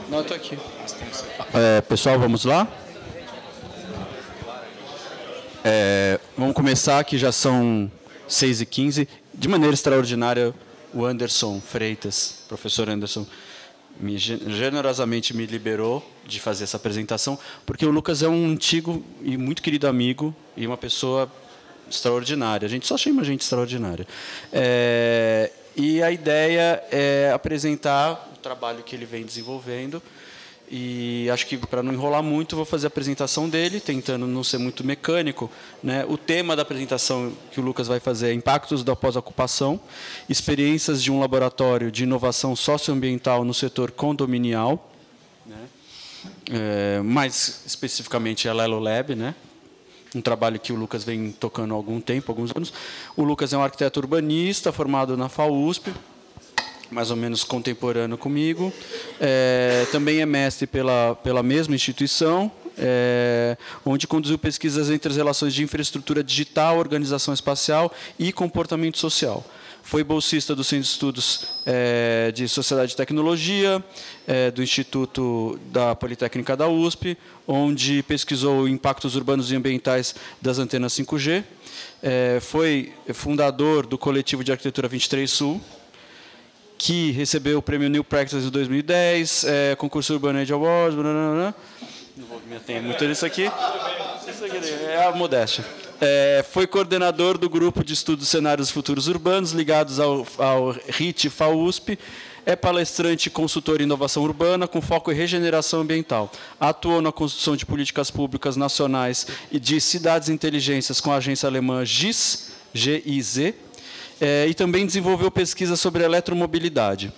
Não, eu estou aqui. Pessoal, vamos lá? Vamos começar, que já são 6h15. De maneira extraordinária, o Anderson Freitas, professor Anderson, generosamente me liberou de fazer essa apresentação, porque o Lucas é um antigo e muito querido amigo e uma pessoa extraordinária. A gente só chama gente extraordinária. E a ideia é apresentar o trabalho que ele vem desenvolvendo. E acho que, para não enrolar muito, vou fazer a apresentação dele, tentando não ser muito mecânico, né? O tema da apresentação que o Lucas vai fazer é Impactos da Pós-Ocupação, experiências de um laboratório de inovação socioambiental no setor condominial, né? Mais especificamente a Lelo Lab, né? Um trabalho que o Lucas vem tocando há algum tempo, alguns anos. O Lucas é um arquiteto urbanista formado na FAUSP, mais ou menos contemporâneo comigo. Também é mestre pela mesma instituição, onde conduziu pesquisas entre as relações de infraestrutura digital, organização espacial e comportamento social. Foi bolsista do Centro de Estudos de Sociedade e Tecnologia, do Instituto da Politécnica da USP, onde pesquisou impactos urbanos e ambientais das antenas 5G. Foi fundador do coletivo de arquitetura 23 Sul, que recebeu o prêmio New Practice em 2010, concurso Urban Age Awards, não vou me ater muito nisso aqui. Isso aqui é a modéstia. Foi coordenador do grupo de estudos cenários futuros urbanos, ligados ao RIT FAUSP, é palestrante e consultor em inovação urbana, com foco em regeneração ambiental. Atuou na construção de políticas públicas nacionais e de cidades inteligências com a agência alemã GIZ, GIZ, e também desenvolveu pesquisa sobre eletromobilidade.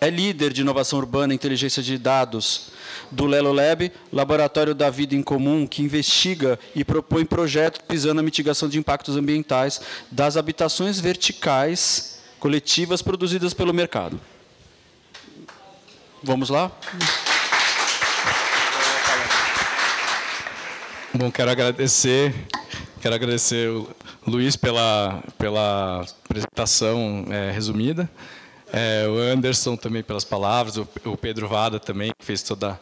É líder de inovação urbana e inteligência de dados do Lelo Lab, Laboratório da Vida em Comum, que investiga e propõe projetos visando a mitigação de impactos ambientais das habitações verticais coletivas produzidas pelo mercado. Vamos lá? Bom, quero agradecer o Luiz pela apresentação resumida, o Anderson também pelas palavras, o Pedro Vada também, que fez toda a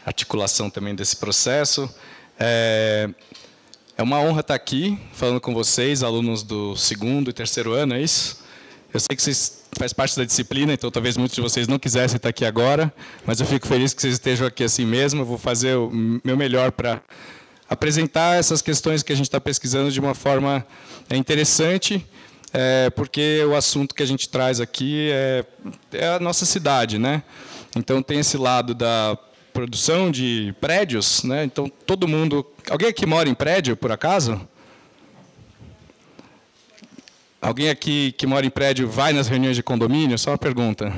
articulação também desse processo. É uma honra estar aqui falando com vocês, alunos do 2º e 3º ano, é isso? Eu sei que vocês fazem parte da disciplina, então talvez muitos de vocês não quisessem estar aqui agora, mas eu fico feliz que vocês estejam aqui assim mesmo. Eu vou fazer o meu melhor para apresentar essas questões que a gente está pesquisando de uma forma interessante, porque o assunto que a gente traz aqui é a nossa cidade, né? Então tem esse lado da produção de prédios, né? Então todo mundo, alguém aqui mora em prédio por acaso? Alguém aqui que mora em prédio vai nas reuniões de condomínio? Só uma pergunta.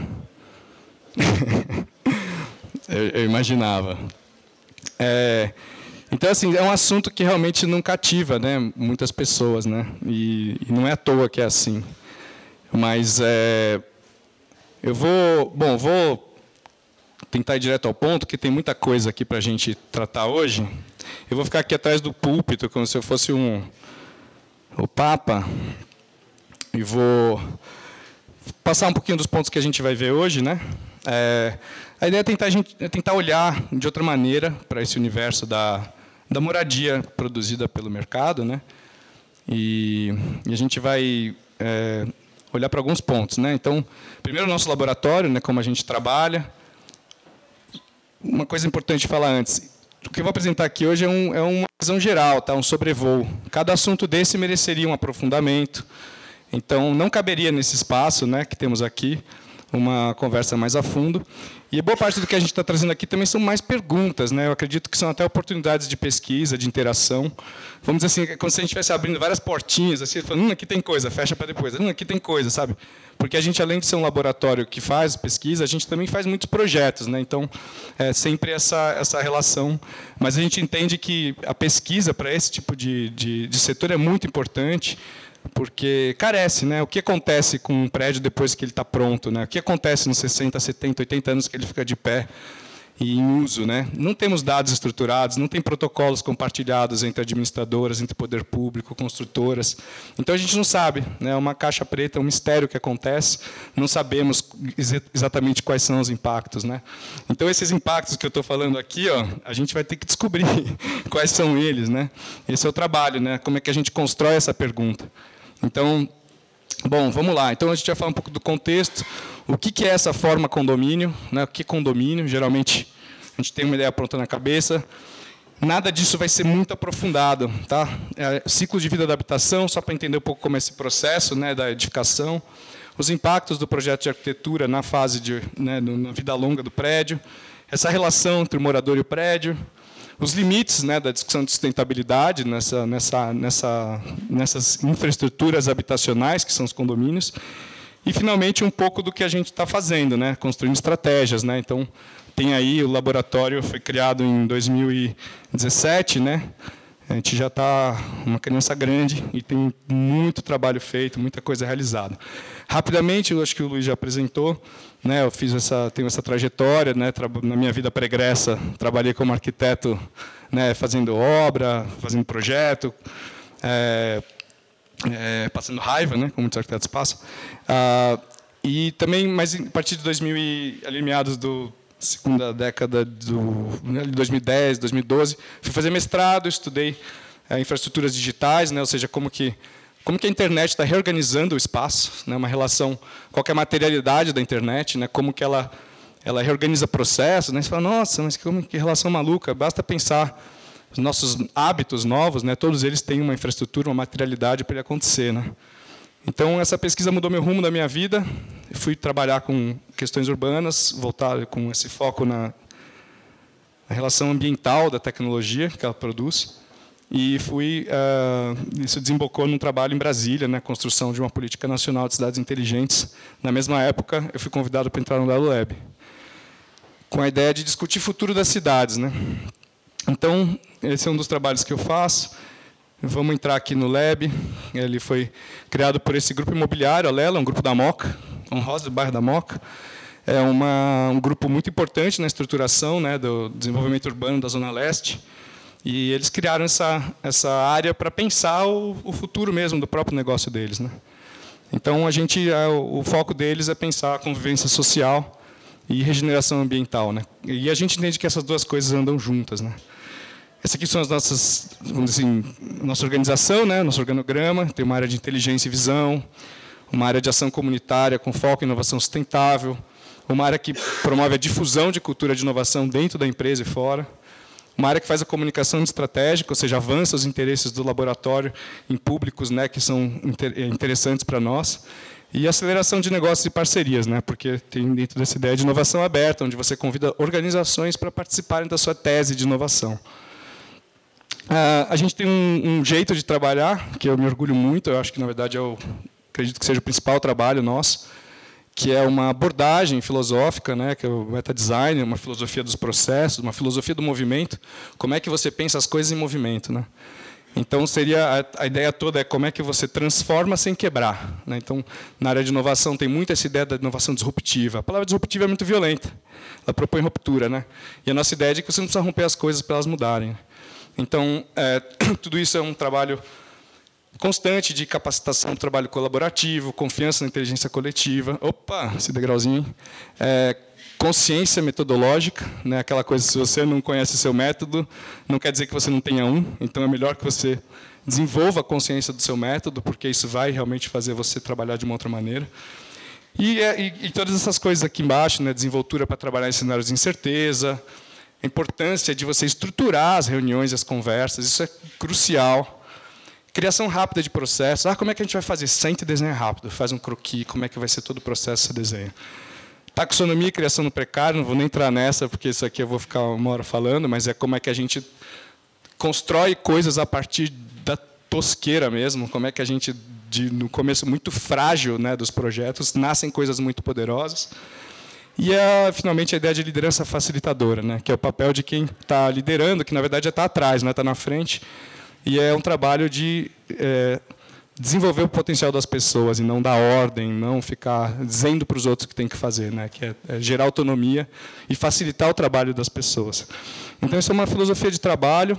eu imaginava. Então, assim, é um assunto que realmente não cativa, né, muitas pessoas, né, e não é à toa que é assim. Mas eu vou tentar ir direto ao ponto, que tem muita coisa aqui para a gente tratar hoje. Eu vou ficar aqui atrás do púlpito, como se eu fosse o Papa, e vou passar um pouquinho dos pontos que a gente vai ver hoje, né. A ideia é tentar olhar de outra maneira para esse universo da moradia produzida pelo mercado, né? E a gente vai olhar para alguns pontos, né? Então, primeiro o nosso laboratório, né? Como a gente trabalha. Uma coisa importante de falar antes: o que eu vou apresentar aqui hoje é uma visão geral, tá? Um sobrevoo. Cada assunto desse mereceria um aprofundamento. Então, não caberia nesse espaço, né? Que temos aqui uma conversa mais a fundo. E boa parte do que a gente está trazendo aqui também são mais perguntas, né? Eu acredito que são até oportunidades de pesquisa, de interação. Vamos dizer assim, como se a gente estivesse abrindo várias portinhas, assim, falando, aqui tem coisa, fecha para depois, aqui tem coisa, sabe? Porque a gente, além de ser um laboratório que faz pesquisa, a gente também faz muitos projetos, né? Então, é sempre essa relação. Mas a gente entende que a pesquisa para esse tipo de setor é muito importante, porque carece, né? O que acontece com um prédio depois que ele está pronto, né? O que acontece nos 60, 70, 80 anos que ele fica de pé? e em uso, né? Não temos dados estruturados, não tem protocolos compartilhados entre administradoras, entre poder público, construtoras. Então, a gente não sabe, né? É uma caixa preta, é um mistério que acontece, não sabemos exatamente quais são os impactos, né? Então, esses impactos que eu estou falando aqui, ó, a gente vai ter que descobrir quais são eles, né? Esse é o trabalho, né? Como é que a gente constrói essa pergunta. Então, bom, vamos lá. Então, a gente vai falar um pouco do contexto. O que é essa forma condomínio? Né? O que é condomínio? Geralmente, a gente tem uma ideia pronta na cabeça. Nada disso vai ser muito aprofundado. Tá? Ciclo de vida da habitação, só para entender um pouco como é esse processo, né, da edificação. Os impactos do projeto de arquitetura na fase de, né, na vida longa do prédio. Essa relação entre o morador e o prédio. Os limites, né, da discussão de sustentabilidade nessas infraestruturas habitacionais, que são os condomínios. E, finalmente, um pouco do que a gente está fazendo, né, construindo estratégias. Né? Então, tem aí o laboratório, foi criado em 2017, né? A gente já está uma criança grande e tem muito trabalho feito, muita coisa realizada. Rapidamente, eu acho que o Luiz já apresentou, né? Eu tenho essa trajetória, né? Na minha vida pregressa, trabalhei como arquiteto, né? Fazendo obra, fazendo projeto, passando raiva, né? Como muitos arquitetos passam. E também, mas a partir de 2000 ali meados do segunda década de 2010, 2012, fui fazer mestrado, estudei infraestruturas digitais, né? Ou seja, como que a internet está reorganizando o espaço, né? Uma relação, qual que é a materialidade da internet, né? Como que ela reorganiza processos, né? Você fala, nossa, mas que relação maluca, basta pensar os nossos hábitos novos, né? Todos eles têm uma infraestrutura, uma materialidade para ele acontecer, né? Então, essa pesquisa mudou meu rumo da minha vida. Eu fui trabalhar com questões urbanas, voltar com esse foco na relação ambiental da tecnologia que ela produz. E isso desembocou num trabalho em Brasília, na construção de uma política nacional de cidades inteligentes. Na mesma época, eu fui convidado para entrar no Lelo Lab, com a ideia de discutir o futuro das cidades, né? Então, esse é um dos trabalhos que eu faço. Vamos entrar aqui no Lab. Ele foi criado por esse grupo imobiliário, a Lela, um grupo da Moca, Honrosa, do bairro da Moca. É um grupo muito importante na estruturação, né, do desenvolvimento urbano da Zona Leste. E eles criaram essa área para pensar o futuro mesmo do próprio negócio deles, né? Então, o foco deles é pensar a convivência social e regeneração ambiental, né? E a gente entende que essas duas coisas andam juntas, né? Essa aqui são as nossas, vamos dizer assim, nossa organização, né, nosso organograma. Tem uma área de inteligência e visão, uma área de ação comunitária com foco em inovação sustentável, uma área que promove a difusão de cultura de inovação dentro da empresa e fora, uma área que faz a comunicação estratégica, ou seja, avança os interesses do laboratório em públicos, né, que são interessantes para nós, e aceleração de negócios e parcerias, né, porque tem dentro dessa ideia de inovação aberta, onde você convida organizações para participarem da sua tese de inovação. A gente tem um jeito de trabalhar, que eu me orgulho muito, eu acho que, na verdade, eu acredito que seja o principal trabalho nosso, que é uma abordagem filosófica, né, que é o meta-design, uma filosofia dos processos, uma filosofia do movimento, como é que você pensa as coisas em movimento, né? Então, a ideia toda é como é que você transforma sem quebrar, né? Então, na área de inovação, tem muito essa ideia da inovação disruptiva. A palavra disruptiva é muito violenta, ela propõe ruptura, né? E a nossa ideia é de que você não precisa romper as coisas para elas mudarem. Então, tudo isso é um trabalho constante de capacitação, trabalho colaborativo, confiança na inteligência coletiva. Opa, esse degrauzinho. Consciência metodológica, né? Aquela coisa, se você não conhece o seu método, não quer dizer que você não tenha um. Então, é melhor que você desenvolva a consciência do seu método, porque isso vai realmente fazer você trabalhar de uma outra maneira. E todas essas coisas aqui embaixo, né? Desenvoltura para trabalhar em cenários de incerteza, a importância de você estruturar as reuniões e as conversas, isso é crucial. Criação rápida de processos. Como é que a gente vai fazer? Sente e desenha rápido. Faz um croquis, como é que vai ser todo o processo que você desenha. Taxonomia e criação no precário, não vou nem entrar nessa, porque isso aqui eu vou ficar uma hora falando, mas é como é que a gente constrói coisas a partir da tosqueira mesmo, como é que a gente, no começo muito frágil, né, dos projetos, nascem coisas muito poderosas. E, finalmente, a ideia de liderança facilitadora, né, que é o papel de quem está liderando, que, na verdade, já está atrás, está na frente. E é um trabalho de desenvolver o potencial das pessoas e não dar ordem, não ficar dizendo para os outros o que tem que fazer, né? Que é gerar autonomia e facilitar o trabalho das pessoas. Então, isso é uma filosofia de trabalho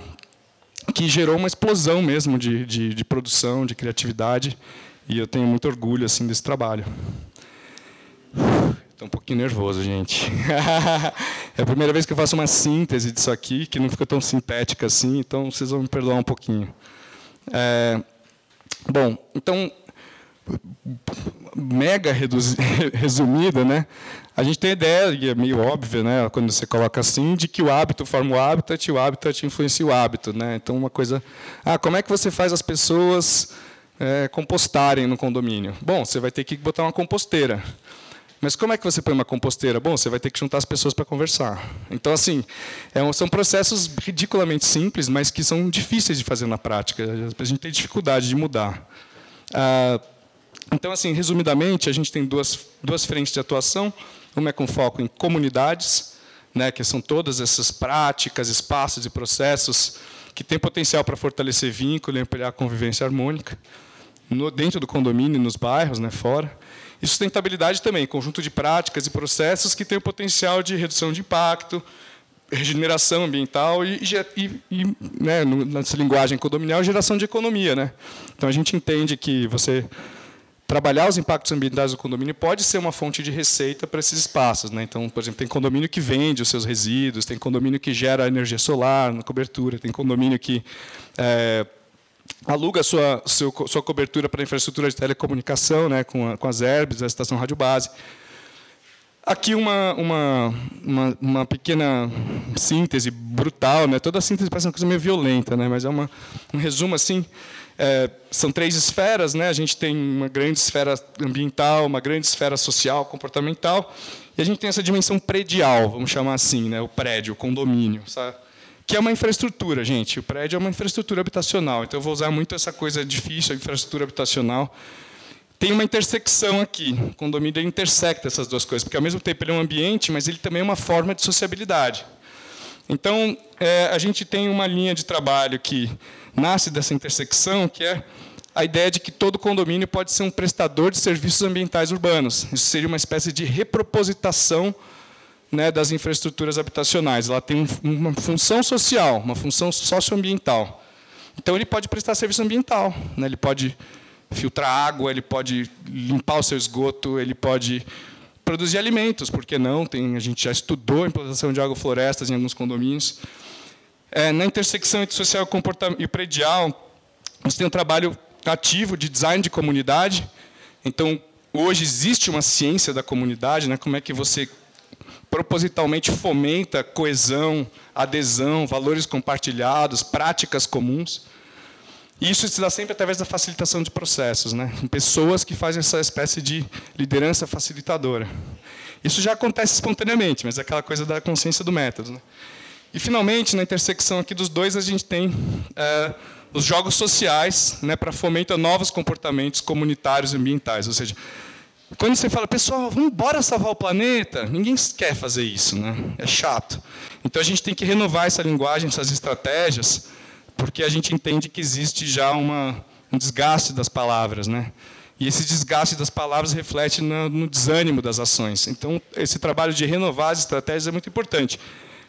que gerou uma explosão mesmo de produção, de criatividade, e eu tenho muito orgulho assim desse trabalho. Estou um pouquinho nervoso, gente. É a primeira vez que eu faço uma síntese disso aqui, que não fica tão sintética assim, então vocês vão me perdoar um pouquinho. Bom, então, mega resumida, né? A gente tem a ideia, e é meio óbvia, né, quando você coloca assim, de que o hábito forma o habitat e o habitat influencia o hábito, né? Então, uma coisa... como é que você faz as pessoas compostarem no condomínio? Bom, você vai ter que botar uma composteira. Mas como é que você põe uma composteira? Bom, você vai ter que juntar as pessoas para conversar. Então, assim, são processos ridiculamente simples, mas que são difíceis de fazer na prática. A gente tem dificuldade de mudar. Então, assim, resumidamente, a gente tem duas frentes de atuação. Uma é com foco em comunidades, né, que são todas essas práticas, espaços e processos que têm potencial para fortalecer vínculo e ampliar a convivência harmônica dentro do condomínio, nos bairros, né, fora. E sustentabilidade também, conjunto de práticas e processos que têm o potencial de redução de impacto, regeneração ambiental e né, nessa linguagem condominial, geração de economia, né? Então, a gente entende que você trabalhar os impactos ambientais do condomínio pode ser uma fonte de receita para esses espaços, né? Então, por exemplo, tem condomínio que vende os seus resíduos, tem condomínio que gera energia solar na cobertura, tem condomínio que aluga sua cobertura para a infraestrutura de telecomunicação, né, com as ERBs, a estação rádio base. Aqui uma pequena síntese brutal, né? Toda a síntese parece uma coisa meio violenta, né? Mas é um resumo assim. São 3 esferas, né? A gente tem uma grande esfera ambiental, uma grande esfera social, comportamental, e a gente tem essa dimensão predial, vamos chamar assim, né? O prédio, o condomínio, sabe? Que é uma infraestrutura, gente. O prédio é uma infraestrutura habitacional. Então, eu vou usar muito essa coisa difícil, a infraestrutura habitacional. Tem uma intersecção aqui. O condomínio intersecta essas duas coisas, porque, ao mesmo tempo, ele é um ambiente, mas ele também é uma forma de sociabilidade. Então, a gente tem uma linha de trabalho que nasce dessa intersecção, que é a ideia de que todo condomínio pode ser um prestador de serviços ambientais urbanos. Isso seria uma espécie de repropositação, né, das infraestruturas habitacionais. Ela tem uma função social, uma função socioambiental. Então, ele pode prestar serviço ambiental, né? Ele pode filtrar água, ele pode limpar o seu esgoto, ele pode produzir alimentos, por que não? A gente já estudou a implantação de agroflorestas em alguns condomínios. Na intersecção entre social e predial, você tem um trabalho ativo de design de comunidade. Então, hoje existe uma ciência da comunidade, né? Como é que você propositalmente fomenta coesão, adesão, valores compartilhados, práticas comuns. E isso se dá sempre através da facilitação de processos, né? Pessoas que fazem essa espécie de liderança facilitadora. Isso já acontece espontaneamente, mas é aquela coisa da consciência do método, né? E, finalmente, na intersecção aqui dos dois, a gente tem os jogos sociais, né, para fomentar novos comportamentos comunitários e ambientais. Ou seja, quando você fala, pessoal, vamos embora salvar o planeta, ninguém quer fazer isso, né? É chato. Então, a gente tem que renovar essa linguagem, essas estratégias, porque a gente entende que existe já um desgaste das palavras, né? E esse desgaste das palavras reflete no desânimo das ações. Então, esse trabalho de renovar as estratégias é muito importante.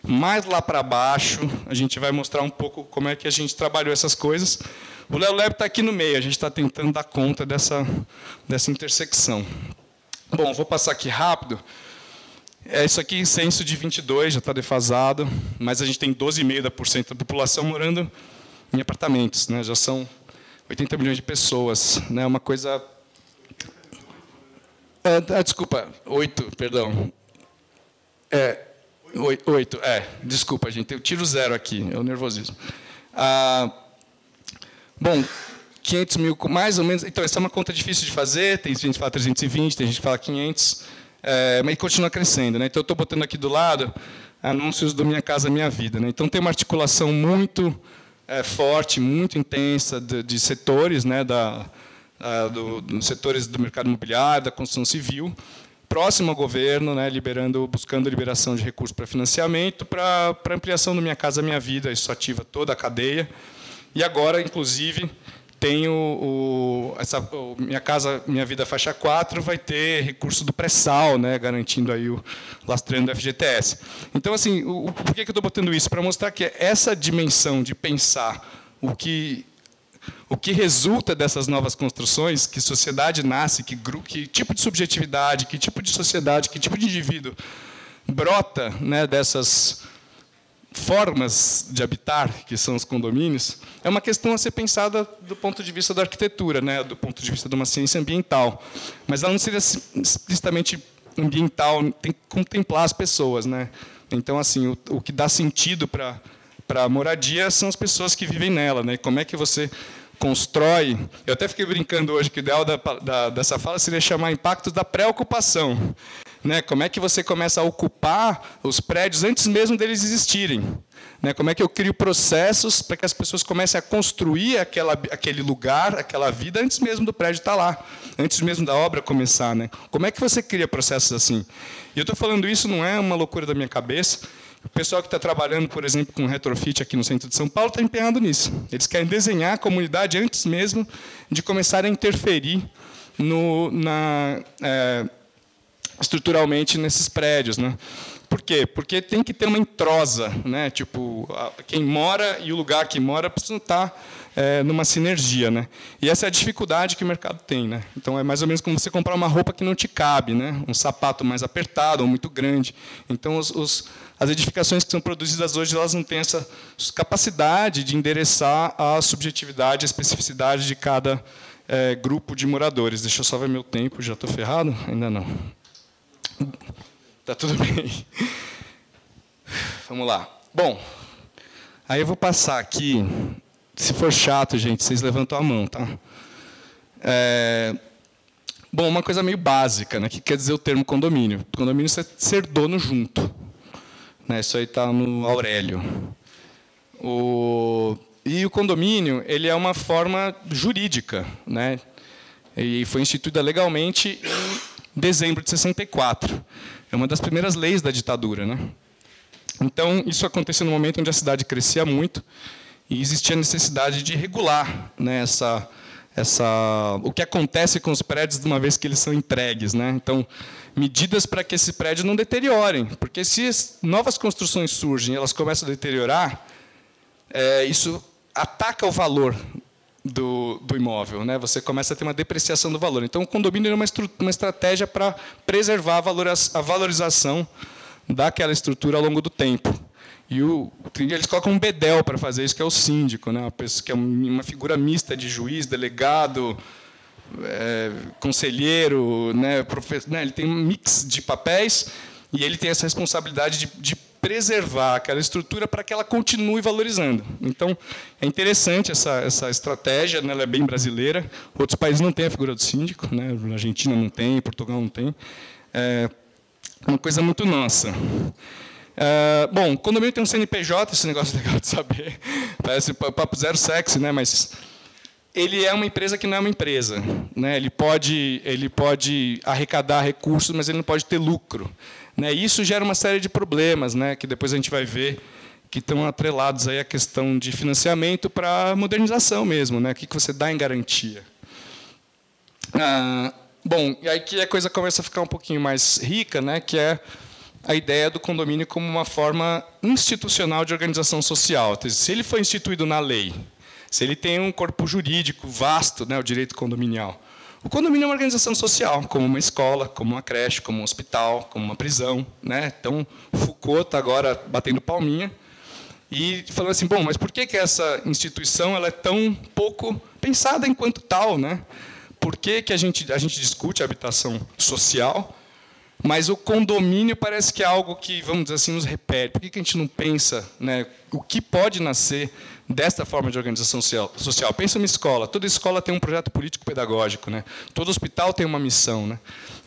Mais lá para baixo, a gente vai mostrar um pouco como é que a gente trabalhou essas coisas. O Léo Leb está aqui no meio, a gente está tentando dar conta dessa intersecção. Bom, vou passar aqui rápido. Isso aqui, censo de 22, já está defasado, mas a gente tem 12,5% da população morando em apartamentos, né? Já são 80 milhões de pessoas, né? Uma coisa... desculpa, 8, perdão. 8, desculpa, gente, eu tiro 0 aqui, é o nervosismo. Bom, 500 mil, mais ou menos... Então, essa é uma conta difícil de fazer, tem gente que fala 320, tem gente que fala 500, mas continua crescendo, né? Então, eu estou botando aqui do lado anúncios do Minha Casa Minha Vida, né? Então, tem uma articulação muito forte, muito intensa de setores, né? Dos setores do mercado imobiliário, da construção civil, próximo ao governo, né? Buscando liberação de recursos para financiamento, para ampliação do Minha Casa Minha Vida. Isso ativa toda a cadeia. E agora, inclusive, tenho Minha Casa Minha Vida faixa 4 vai ter recurso do pré-sal, né, garantindo aí o lastreando do FGTS. Então, assim, por que eu estou botando isso? Para mostrar que essa dimensão de pensar o que resulta dessas novas construções, que sociedade nasce, que tipo de subjetividade, que tipo de sociedade, que tipo de indivíduo brota, né, dessas formas de habitar, que são os condomínios, é uma questão a ser pensada do ponto de vista da arquitetura, né, do ponto de vista de uma ciência ambiental. Mas ela não seria explicitamente ambiental, tem que contemplar as pessoas, né? Então, assim, o que dá sentido para a moradia são as pessoas que vivem nela, né? Como é que você constrói... Eu até fiquei brincando hoje que o ideal dessa fala seria chamar impactos da pré-ocupação. Né? Como é que você começa a ocupar os prédios antes mesmo deles existirem? Né? Como é que eu crio processos para que as pessoas comecem a construir aquele lugar, aquela vida, antes mesmo do prédio estar lá, antes mesmo da obra começar? Né? Como é que você cria processos assim? E eu estou falando isso, não é uma loucura da minha cabeça. O pessoal que está trabalhando, por exemplo, com retrofit aqui no centro de São Paulo está empenhado nisso. Eles querem desenhar a comunidade antes mesmo de começar a interferir estruturalmente nesses prédios, né? Por quê? Porque tem que ter uma entrosa, né? Tipo, quem mora e o lugar que mora precisam estar numa sinergia, né? E essa é a dificuldade que o mercado tem, né? Então é mais ou menos como você comprar uma roupa que não te cabe, né? Um sapato mais apertado ou muito grande. Então as edificações que são produzidas hoje, elas não têm essa capacidade de endereçar a subjetividade, a especificidade de cada grupo de moradores. Deixa eu só ver meu tempo, já estou ferrado? Ainda não. Tá tudo bem. Vamos lá. Bom, aí eu vou passar aqui. Se for chato, gente, vocês levantam a mão, tá? Bom, uma coisa meio básica, né? O que quer dizer o termo condomínio? Condomínio é ser dono junto. Né? Isso aí está no Aurélio. E o condomínio, ele é uma forma jurídica, né? E foi instituída legalmente em dezembro de 64. É uma das primeiras leis da ditadura, né? Então, isso aconteceu no momento onde a cidade crescia muito e existia a necessidade de regular, né, o que acontece com os prédios de uma vez que eles são entregues, né? Então, medidas para que esse prédio não deteriorem, porque se novas construções surgem e elas começam a deteriorar, isso ataca o valor do imóvel, né? Você começa a ter uma depreciação do valor. Então, o condomínio é uma estratégia para preservar a valorização daquela estrutura ao longo do tempo. E eles colocam um bedel para fazer isso, que é o síndico, né? Que é uma figura mista de juiz, delegado, conselheiro, né? Ele tem um mix de papéis e ele tem essa responsabilidade de preservar aquela estrutura para que ela continue valorizando. Então, é interessante essa estratégia, né? Ela é bem brasileira. Outros países não têm a figura do síndico, né? A Argentina não tem, Portugal não tem. É uma coisa muito nossa. Bom, condomínio tem um CNPJ, esse negócio é legal de saber. Parece papo zero sexy, né? Mas ele é uma empresa que não é uma empresa, né? Ele pode arrecadar recursos, mas ele não pode ter lucro. Né? E isso gera uma série de problemas, né, que depois a gente vai ver, que estão atrelados aí à questão de financiamento para a modernização mesmo. Né? O que você dá em garantia? Bom, e aí que a coisa começa a ficar um pouquinho mais rica, né, que é a ideia do condomínio como uma forma institucional de organização social. Se ele foi instituído na lei, se ele tem um corpo jurídico vasto, né, o direito condominial, o condomínio é uma organização social, como uma escola, como uma creche, como um hospital, como uma prisão. Né? Então, Foucault está agora batendo palminha e falando assim, bom, mas por que essa instituição ela é tão pouco pensada enquanto tal? Né? Por que a gente discute a habitação social, mas o condomínio parece que é algo que, vamos dizer assim, nos repele? Por que a gente não pensa, né, o que pode nascer desta forma de organização social? Pensa uma escola. Toda escola tem um projeto político-pedagógico. Né? Todo hospital tem uma missão. Né?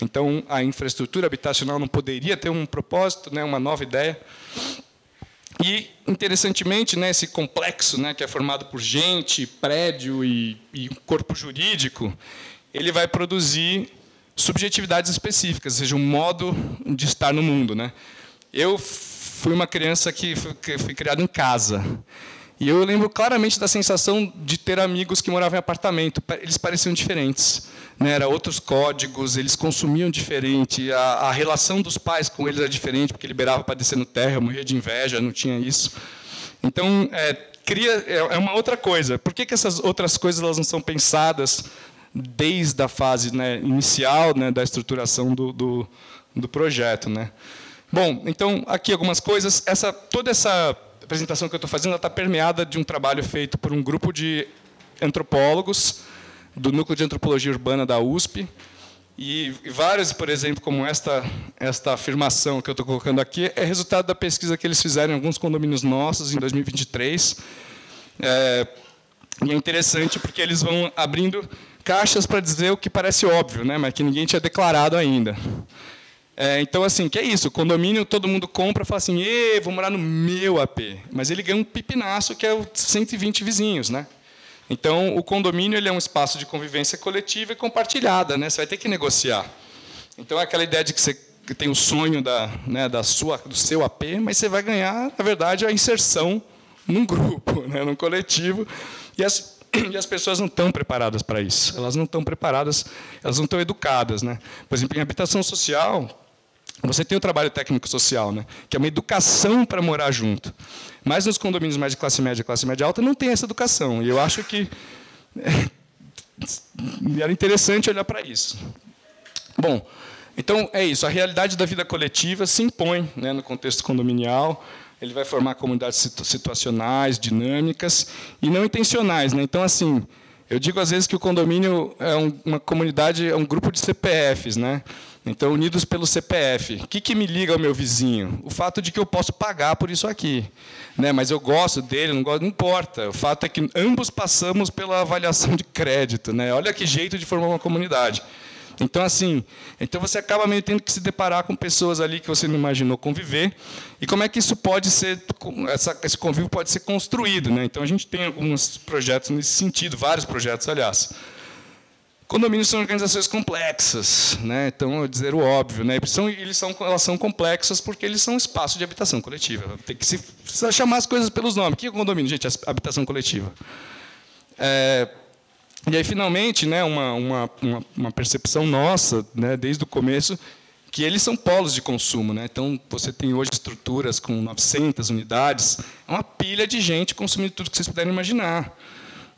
Então, a infraestrutura habitacional não poderia ter um propósito, né, uma nova ideia. E, interessantemente, né, esse complexo, né, que é formado por gente, prédio e corpo jurídico, ele vai produzir subjetividades específicas, ou seja, um modo de estar no mundo. Né? Eu fui uma criança que fui criado em casa. E eu lembro claramente da sensação de ter amigos que moravam em apartamento. Eles pareciam diferentes, né? Eram outros códigos, eles consumiam diferente, a relação dos pais com eles era diferente, porque liberava para descer no terra, eu morria de inveja, não tinha isso. Então, é uma outra coisa. Por que essas outras coisas elas não são pensadas desde a fase, né, inicial, né, da estruturação do projeto, né? Bom, então, aqui algumas coisas. Toda essa apresentação que eu estou fazendo está permeada de um trabalho feito por um grupo de antropólogos do Núcleo de Antropologia Urbana da USP, e vários, por exemplo, como esta afirmação que eu estou colocando aqui, é resultado da pesquisa que eles fizeram em alguns condomínios nossos, em 2023. E é interessante porque eles vão abrindo caixas para dizer o que parece óbvio, né, mas que ninguém tinha declarado ainda. Então, assim, que é isso, o condomínio todo mundo compra e fala assim, vou morar no meu AP. Mas ele ganha um pipinaço, que é os 120 vizinhos, né? Então, o condomínio ele é um espaço de convivência coletiva e compartilhada, né? Você vai ter que negociar. Então, é aquela ideia de que você tem o sonho do seu AP, mas você vai ganhar, na verdade, a inserção num grupo, né? Num coletivo. E as pessoas não estão preparadas para isso. Elas não estão preparadas, elas não estão educadas, né? Por exemplo, em habitação social, você tem o trabalho técnico-social, né, que é uma educação para morar junto. Mas nos condomínios mais de classe média alta, não tem essa educação. E eu acho que era interessante olhar para isso. Bom, então, é isso. A realidade da vida coletiva se impõe, né, no contexto condominial. Ele vai formar comunidades situacionais, dinâmicas e não intencionais, né? Então, assim, eu digo às vezes que o condomínio é uma comunidade, é um grupo de CPFs, né? Então, unidos pelo CPF. O que me liga ao meu vizinho? O fato de que eu posso pagar por isso aqui, né? Mas eu gosto dele, não gosto, não importa. O fato é que ambos passamos pela avaliação de crédito, né? Olha que jeito de formar uma comunidade. Então, assim, você acaba meio tendo que se deparar com pessoas ali que você não imaginou conviver. E como é que isso pode ser, esse convívio pode ser construído, né? Então, a gente tem alguns projetos nesse sentido, vários projetos, aliás. Condomínios são organizações complexas, né? Então, eu dizer o óbvio, né? Elas são complexas porque eles são espaço de habitação coletiva. Tem que precisa chamar as coisas pelos nomes. O que é condomínio, gente? Habitação coletiva. E aí, finalmente, né, uma percepção nossa, né, desde o começo, que eles são polos de consumo, né? Então, você tem hoje estruturas com 900 unidades, é uma pilha de gente consumindo tudo que vocês puderem imaginar.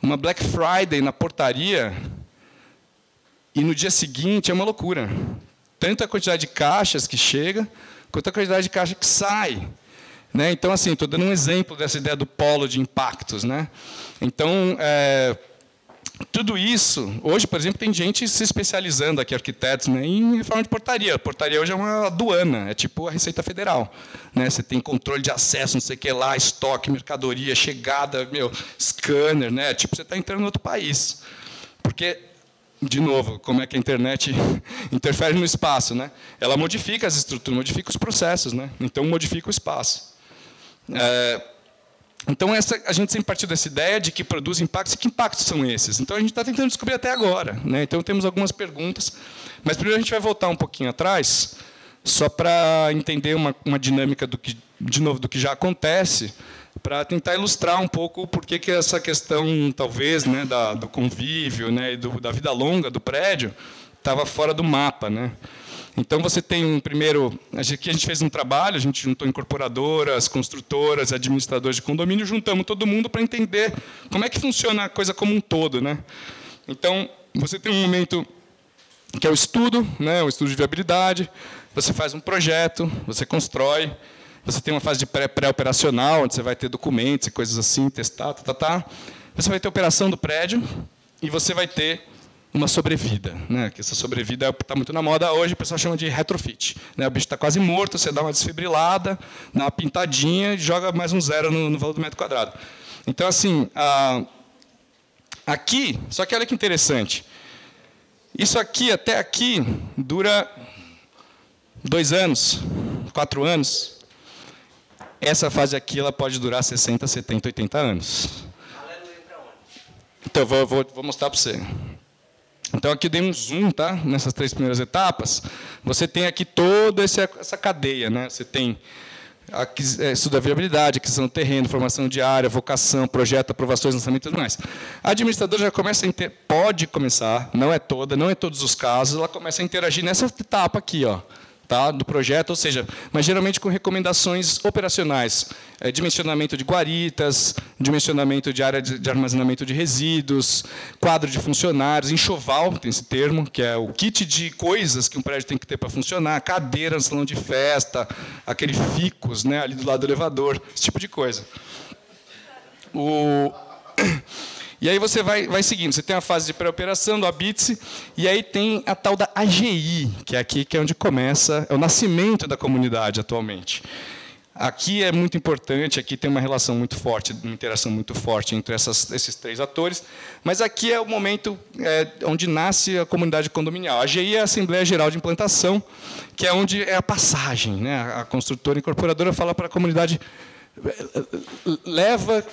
Uma Black Friday na portaria, e no dia seguinte é uma loucura. Tanto a quantidade de caixas que chega, quanto a quantidade de caixa que sai. Né? Então, assim, estou dando um exemplo dessa ideia do polo de impactos. Né? Então, tudo isso, hoje, por exemplo, tem gente se especializando aqui, arquitetos, né, em reforma de portaria. A portaria hoje é uma aduana, é tipo a Receita Federal. Né? Você tem controle de acesso, não sei o que lá, estoque, mercadoria, chegada, scanner, né? Tipo, você está entrando em outro país. Porque, de novo, como é que a internet interfere no espaço? Né? Ela modifica as estruturas, modifica os processos, né? Então modifica o espaço. Então, a gente sempre partiu dessa ideia de que produz impactos. E que impactos são esses? Então, a gente está tentando descobrir até agora. Né? Então, temos algumas perguntas. Mas, primeiro, a gente vai voltar um pouquinho atrás, só para entender uma dinâmica, de novo, do que já acontece, para tentar ilustrar um pouco por que essa questão, talvez, né, do convívio, né, e da vida longa do prédio estava fora do mapa. Né? Então, você tem primeiro... Aqui a gente fez um trabalho, a gente juntou incorporadoras, construtoras, administradores de condomínio, juntamos todo mundo para entender como é que funciona a coisa como um todo. Né? Então, você tem um momento que é o estudo, né, o estudo de viabilidade, você faz um projeto, você constrói, você tem uma fase de pré-operacional, onde você vai ter documentos e coisas assim, testar, Você vai ter a operação do prédio e você vai ter uma sobrevida, né? Que essa sobrevida está muito na moda hoje, o pessoal chama de retrofit. Né? O bicho está quase morto, você dá uma desfibrilada, dá uma pintadinha e joga mais um zero no valor do metro quadrado. Então, assim, aqui, só que olha que interessante, isso aqui, até aqui, dura 2 anos, 4 anos. Essa fase aqui ela pode durar 60, 70, 80 anos. Então, vou mostrar para você. Então, aqui dei um zoom, tá? Nessas 3 primeiras etapas. Você tem aqui toda essa cadeia. Né? Você tem estudo da viabilidade, aquisição do terreno, formação de área, vocação, projeto, aprovações, lançamento e tudo mais. A administradora já começa pode começar, não é todos os casos, ela começa a interagir nessa etapa aqui, ó, tá, do projeto, ou seja, mas geralmente com recomendações operacionais, dimensionamento de guaritas, dimensionamento de área de armazenamento de resíduos, quadro de funcionários, enxoval, tem esse termo, que é o kit de coisas que um prédio tem que ter para funcionar, cadeira no salão de festa, aquele ficus, né, ali do lado do elevador, esse tipo de coisa. E aí você vai seguindo. Você tem a fase de pré-operação do ABITSE, e aí tem a tal da AGI, que é aqui que é onde começa, é o nascimento da comunidade atualmente. Aqui é muito importante, aqui tem uma relação muito forte, uma interação muito forte entre esses três atores, mas aqui é o momento onde nasce a comunidade condominial. A AGI é a Assembleia Geral de Implantação, que é onde é a passagem, né? A construtora incorporadora fala para a comunidade: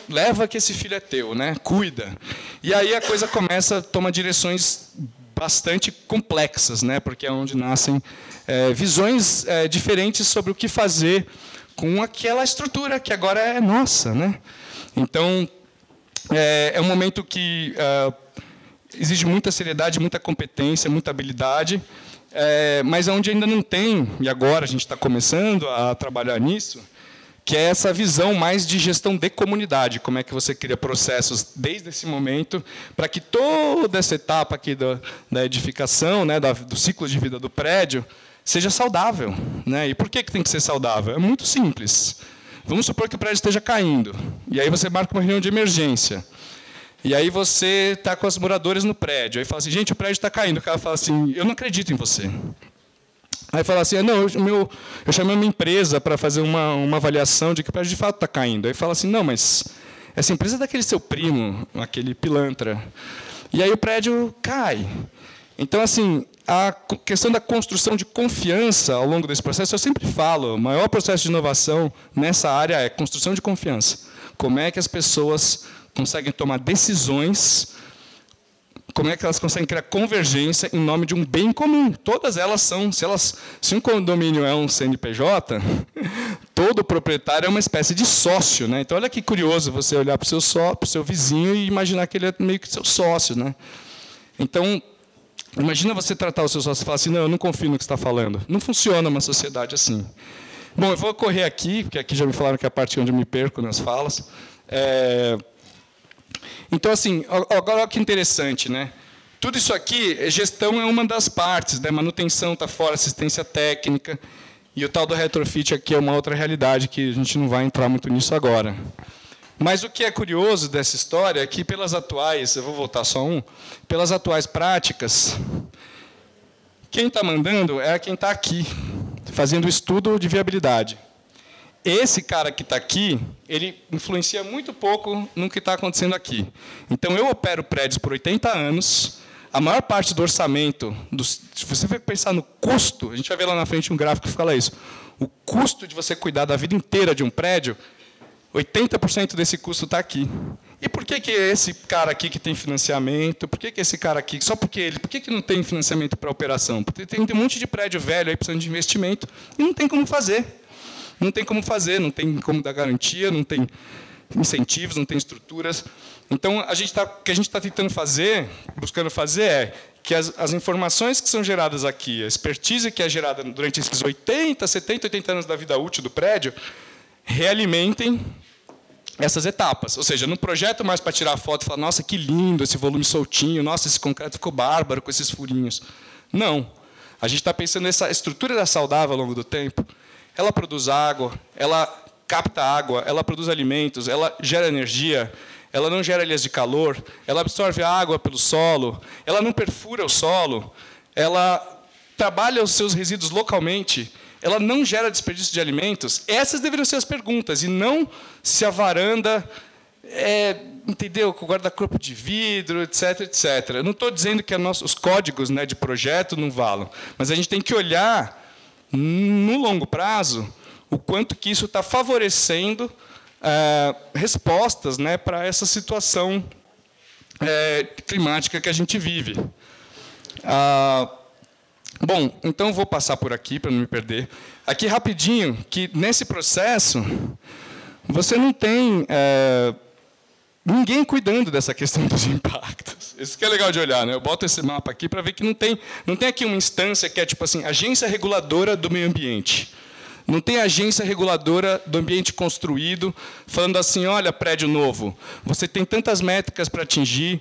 leva que esse filho é teu, né? Cuida. E aí a coisa toma direções bastante complexas, né? Porque é onde nascem visões diferentes sobre o que fazer com aquela estrutura que agora é nossa, né? Então é um momento que exige muita seriedade, muita competência, muita habilidade, mas onde ainda não tem, e agora a gente está começando a trabalhar nisso, que é essa visão mais de gestão de comunidade, como é que você cria processos desde esse momento, para que toda essa etapa aqui da edificação, né, do ciclo de vida do prédio, seja saudável, né? E por que tem que ser saudável? É muito simples. Vamos supor que o prédio esteja caindo, e aí você marca uma reunião de emergência. E aí você está com os moradores no prédio, aí fala assim: gente, o prédio está caindo. O cara fala assim: eu não acredito em você. Aí fala assim: não, eu chamei uma empresa para fazer uma avaliação de que o prédio de fato está caindo. Aí fala assim: não, mas essa empresa é daquele seu primo, aquele pilantra. E aí o prédio cai. Então, assim, a questão da construção de confiança ao longo desse processo, eu sempre falo, o maior processo de inovação nessa área é construção de confiança. Como é que as pessoas conseguem tomar decisões, como é que elas conseguem criar convergência em nome de um bem comum. Todas elas são, se um condomínio é um CNPJ, todo proprietário é uma espécie de sócio, né? Então, olha que curioso você olhar para o seu vizinho e imaginar que ele é meio que seu sócio, né? Então, imagina você tratar o seu sócio e falar assim: não, eu não confio no que você está falando. Não funciona uma sociedade assim. Bom, eu vou correr aqui, porque aqui já me falaram que é a parte onde eu me perco nas falas. Então, assim, agora olha que interessante, né? Tudo isso aqui, gestão é uma das partes, né? Manutenção está fora, assistência técnica, e o tal do retrofit aqui é uma outra realidade, que a gente não vai entrar muito nisso agora. Mas o que é curioso dessa história é que, pelas atuais, eu vou voltar só pelas atuais práticas, quem está mandando é quem está aqui, fazendo o estudo de viabilidade. Esse cara que está aqui, ele influencia muito pouco no que está acontecendo aqui. Então, eu opero prédios por 80 anos, a maior parte do orçamento, se você for pensar no custo, a gente vai ver lá na frente um gráfico que fala isso, o custo de você cuidar da vida inteira de um prédio, 80% desse custo está aqui. E por que esse cara aqui que tem financiamento, por que esse cara aqui, só porque ele, por que não tem financiamento para operação? Porque tem um monte de prédio velho aí precisando de investimento e não tem como fazer. Não tem como fazer, não tem como dar garantia, não tem incentivos, não tem estruturas. Então, o que a gente está tentando fazer, buscando fazer, é que as informações que são geradas aqui, a expertise que é gerada durante esses 80, 70, 80 anos da vida útil do prédio, realimentem essas etapas. Ou seja, no projeto mais para tirar a foto e falar: nossa, que lindo esse volume soltinho, nossa, esse concreto ficou bárbaro com esses furinhos. Não. A gente está pensando nessa estrutura saudável ao longo do tempo. Ela produz água, ela capta água, ela produz alimentos, ela gera energia, ela não gera ilhas de calor, ela absorve a água pelo solo, ela não perfura o solo, ela trabalha os seus resíduos localmente, ela não gera desperdício de alimentos. Essas deveriam ser as perguntas, e não se a varanda entendeu, com guarda-corpo de vidro, etc, etc. Eu não estou dizendo que os códigos, né, de projeto não valam, mas a gente tem que olhar no longo prazo, o quanto que isso está favorecendo respostas, né, para essa situação climática que a gente vive. Bom, então vou passar por aqui para não me perder. Aqui rapidinho, que nesse processo você não tem ninguém cuidando dessa questão dos impactos. Isso que é legal de olhar, né? Eu boto esse mapa aqui para ver que não tem aqui uma instância que é tipo assim, agência reguladora do meio ambiente. Não tem agência reguladora do ambiente construído falando assim, olha, prédio novo, você tem tantas métricas para atingir,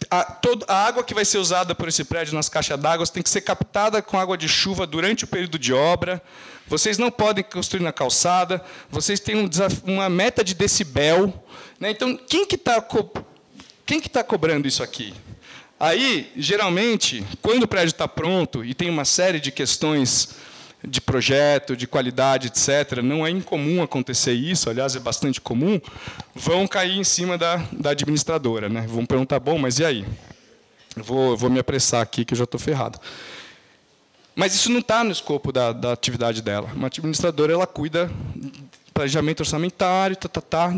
a água que vai ser usada por esse prédio nas caixas d'água tem que ser captada com água de chuva durante o período de obra, vocês não podem construir na calçada, vocês têm uma meta de decibel. Né? Então, quem que tá cobrando isso aqui? Aí, geralmente, quando o prédio está pronto e tem uma série de questões de projeto, de qualidade, etc., não é incomum acontecer isso, aliás, é bastante comum, vão cair em cima da administradora. Né? Vão perguntar, bom, mas e aí? Eu vou me apressar aqui, que eu já estou ferrado. Mas isso não está no escopo da atividade dela. Uma administradora ela cuida do planejamento orçamentário,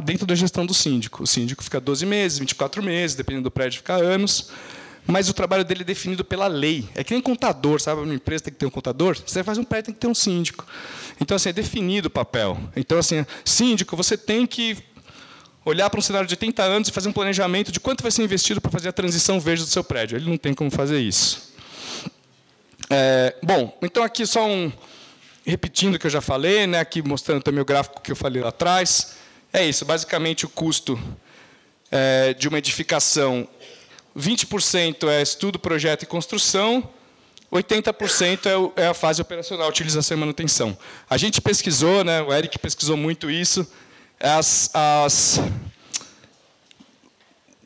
dentro da gestão do síndico. O síndico fica 12 meses, 24 meses, dependendo do prédio, fica anos. Mas o trabalho dele é definido pela lei. É que nem contador, sabe? Uma empresa tem que ter um contador, você faz um prédio, tem que ter um síndico. Então, assim, é definido o papel. Então, assim, síndico, você tem que olhar para um cenário de 80 anos e fazer um planejamento de quanto vai ser investido para fazer a transição verde do seu prédio. Ele não tem como fazer isso. Bom, então aqui só repetindo o que eu já falei, né, aqui mostrando também o gráfico que eu falei lá atrás. É isso, basicamente o custo de uma edificação, 20% é estudo, projeto e construção, 80% é a fase operacional, utilização e manutenção. A gente pesquisou, né, o Eric pesquisou muito isso,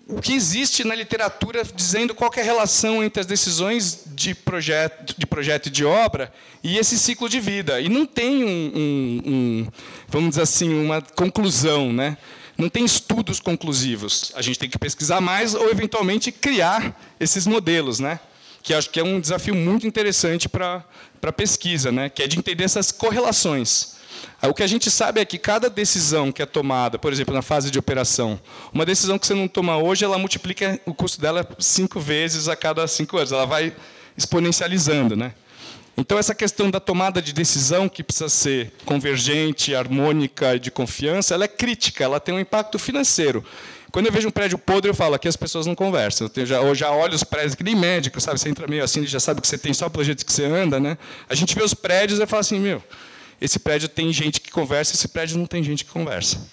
o que existe na literatura dizendo qual é a relação entre as decisões de projeto e de obra e esse ciclo de vida. E não tem vamos dizer assim, uma conclusão, né? Não tem estudos conclusivos. A gente tem que pesquisar mais ou, eventualmente, criar esses modelos, né? Que acho que é um desafio muito interessante para a pesquisa, né? Que é de entender essas correlações. O que a gente sabe é que cada decisão que é tomada, por exemplo, na fase de operação, uma decisão que você não toma hoje, ela multiplica o custo dela 5 vezes a cada 5 anos. Ela vai exponencializando, né? Então, essa questão da tomada de decisão, que precisa ser convergente, harmônica e de confiança, ela é crítica, ela tem um impacto financeiro. Quando eu vejo um prédio podre, eu falo, aqui as pessoas não conversam. Eu já olho os prédios, que nem médico, sabe? Você entra meio assim, já sabe o que você tem só pelo jeito que você anda, né? A gente vê os prédios e fala assim, meu, esse prédio tem gente que conversa, esse prédio não tem gente que conversa.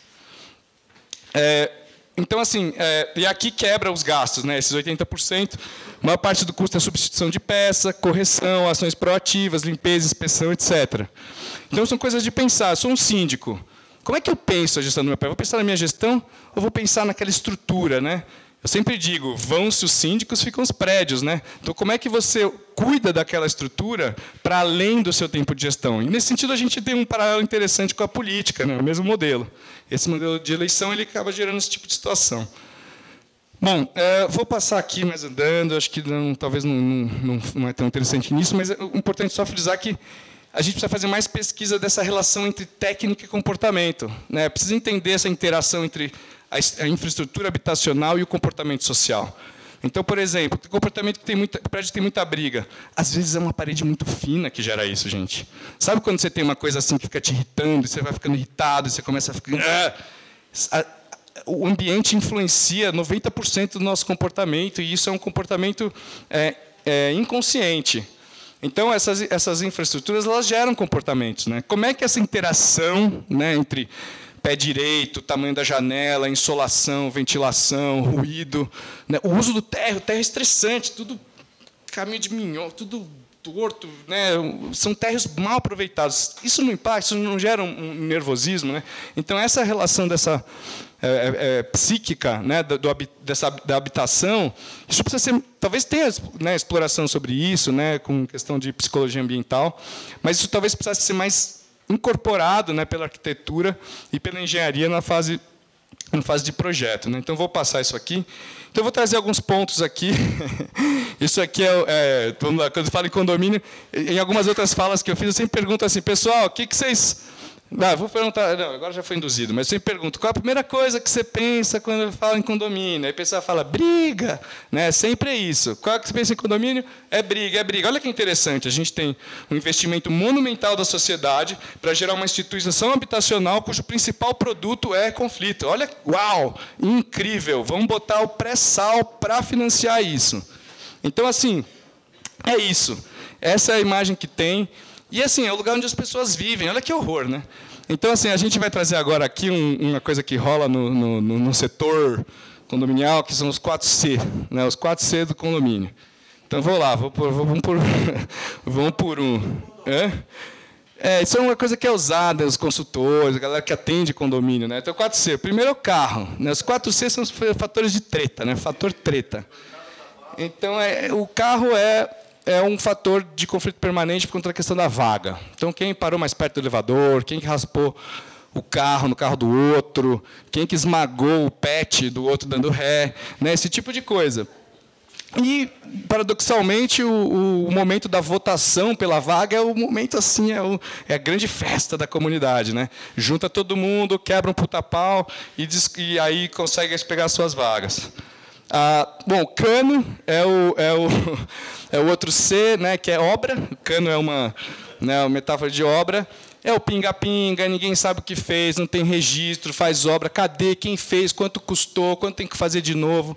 Então, assim, e aqui quebra os gastos, né? Esses 80%. A maior parte do custo é substituição de peça, correção, ações proativas, limpeza, inspeção, etc. Então, são coisas de pensar. Eu sou um síndico. Como é que eu penso a gestão do meu prédio? Vou pensar na minha gestão ou vou pensar naquela estrutura, né? Eu sempre digo, vão-se os síndicos, ficam os prédios, né? Então, como é que você cuida daquela estrutura para além do seu tempo de gestão? E, nesse sentido, a gente tem um paralelo interessante com a política, né? O mesmo modelo. Esse modelo de eleição ele acaba gerando esse tipo de situação. Bom, vou passar aqui mais andando, acho que talvez não é tão interessante nisso, mas é importante só frisar que a gente precisa fazer mais pesquisa dessa relação entre técnica e comportamento, né? Precisa entender essa interação entre a infraestrutura habitacional e o comportamento social. Então, por exemplo, o comportamento que o prédio tem muita briga. Às vezes é uma parede muito fina que gera isso, gente. Sabe quando você tem uma coisa assim que fica te irritando, e você vai ficando irritado, e você começa a ficar... O ambiente influencia 90% do nosso comportamento, e isso é um comportamento inconsciente. Então, essas infraestruturas elas geram comportamentos, né? Como é que essa interação, né, entre pé direito, tamanho da janela, insolação, ventilação, ruído, né? O uso do térreo, o térreo é estressante, tudo caminho de minhão, tudo torto, né? São térreos mal aproveitados. Isso não impacta, isso não gera um nervosismo, né? Então, essa relação dessa psíquica, né, da habitação, isso precisa ser, talvez tenha, né, exploração sobre isso, né, com questão de psicologia ambiental, mas isso talvez precisasse ser mais incorporado, né, pela arquitetura e pela engenharia na fase de projeto, né? Então, vou passar isso aqui. Então, vou trazer alguns pontos aqui. Isso aqui vamos lá, quando eu falo em condomínio, em algumas outras falas que eu fiz, eu sempre pergunto assim, pessoal, o que vocês Vou perguntar, não, agora já foi induzido, mas eu sempre pergunto, qual a primeira coisa que você pensa quando fala em condomínio? Aí a pessoa fala, briga, né? Sempre é isso. Qual que você pensa em condomínio? É briga, é briga. Olha que interessante, a gente tem um investimento monumental da sociedade para gerar uma instituição habitacional cujo principal produto é conflito. Olha, uau, incrível, vamos botar o pré-sal para financiar isso. Então, assim, é isso. Essa é a imagem que tem. E, assim, é o lugar onde as pessoas vivem. Olha que horror, né? Então, assim, a gente vai trazer agora aqui uma coisa que rola no setor condominial, que são os 4C, né? Os 4C do condomínio. Então, vamos lá, vamos por um. Isso é uma coisa que é usada, os consultores, a galera que atende condomínio, né? Então, 4C. O primeiro é o carro, né? Os 4C são os fatores de treta, né? Fator treta. Então, o carro é um fator de conflito permanente por conta da questão da vaga. Então, quem parou mais perto do elevador, quem que raspou o carro no carro do outro, quem que esmagou o pet do outro dando ré, né? Esse tipo de coisa. E, paradoxalmente, o momento da votação pela vaga é o momento assim, é a grande festa da comunidade, né? Junta todo mundo, quebra um puta-pau e aí consegue pegar suas vagas. Bom, cano é o outro C, né, que é obra. Cano é uma metáfora de obra. É o pinga-pinga, ninguém sabe o que fez, não tem registro, faz obra. Cadê? Quem fez? Quanto custou? Quanto tem que fazer de novo?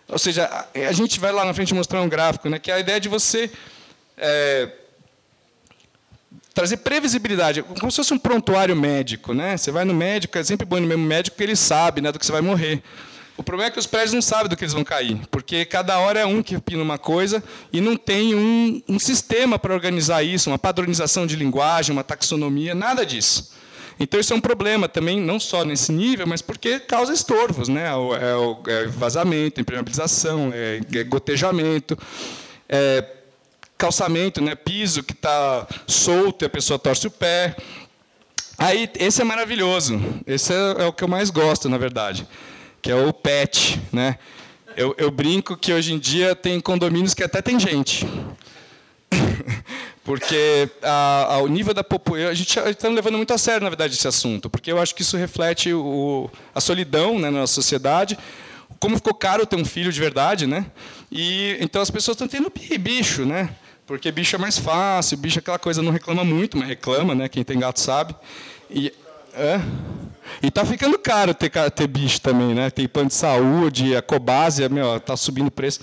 Ou seja, a gente vai lá na frente mostrar um gráfico, né, que é a ideia de você trazer previsibilidade, como se fosse um prontuário médico, né? Você vai no médico, é sempre bom ir no mesmo médico, porque ele sabe, né, do que você vai morrer. O problema é que os prédios não sabem do que eles vão cair, porque cada hora é um que opina uma coisa e não tem um sistema para organizar isso, uma padronização de linguagem, uma taxonomia, nada disso. Então, isso é um problema também, não só nesse nível, mas porque causa estorvos, né? É vazamento, impermeabilização, gotejamento, calçamento, né? Piso que está solto e a pessoa torce o pé. Aí, esse é maravilhoso, esse é o que eu mais gosto, na verdade, que é o PET, né? Eu brinco que hoje em dia tem condomínios que até tem gente, porque o nível da população, a gente está levando muito a sério, na verdade, esse assunto, porque eu acho que isso reflete a solidão, né, na sociedade, como ficou caro ter um filho de verdade, né? E então as pessoas estão tendo bicho, né? Porque bicho é mais fácil, bicho é aquela coisa, não reclama muito, mas reclama, né? Quem tem gato sabe. E está ficando caro ter bicho também, né? Tem plano de saúde, a Cobase, está subindo o preço.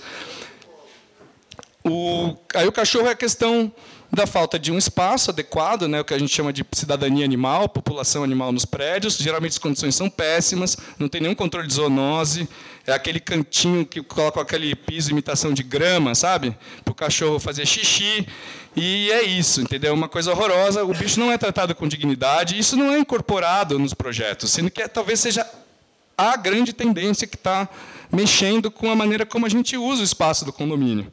Aí o cachorro é a questão da falta de um espaço adequado, né? O que a gente chama de cidadania animal, população animal nos prédios. Geralmente as condições são péssimas, não tem nenhum controle de zoonose. É aquele cantinho que coloca aquele piso, imitação de grama, sabe? Para o cachorro fazer xixi. E é isso, entendeu? Uma coisa horrorosa. O bicho não é tratado com dignidade. Isso não é incorporado nos projetos, sendo que talvez seja a grande tendência que está mexendo com a maneira como a gente usa o espaço do condomínio.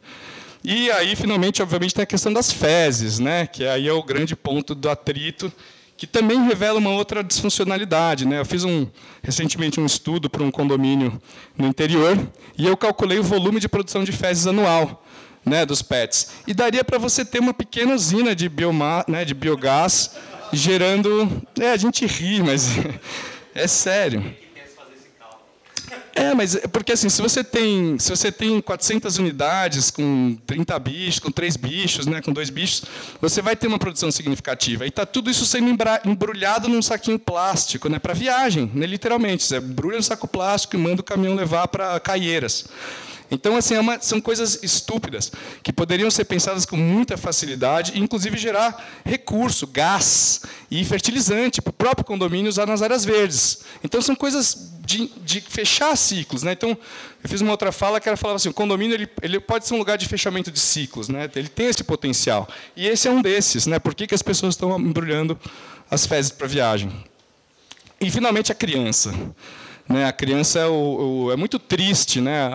E aí, finalmente, obviamente, tem a questão das fezes, né? Que aí é o grande ponto do atrito, que também revela uma outra disfuncionalidade, né? Eu fiz recentemente um estudo para um condomínio no interior e eu calculei o volume de produção de fezes anual, né, dos pets. E daria para você ter uma pequena usina de biogás gerando... a gente ri, mas é sério. Mas porque assim, se você tem 400 unidades com 30 bichos, com 3 bichos, né, com 2 bichos, você vai ter uma produção significativa. E está tudo isso sendo embrulhado num saquinho plástico, né, para viagem, né, literalmente. Você embrulha no saco plástico e manda o caminhão levar para Caieiras. Então, assim, são coisas estúpidas, que poderiam ser pensadas com muita facilidade, e, inclusive, gerar recurso, gás e fertilizante para o próprio condomínio usar nas áreas verdes. Então, são coisas de fechar ciclos, né? Então, eu fiz uma outra fala que ela falava assim, o condomínio ele pode ser um lugar de fechamento de ciclos, né? Ele tem esse potencial. E esse é um desses, né? Por que as pessoas estão embrulhando as fezes para viagem? E, finalmente, a criança. A criança é muito triste, né,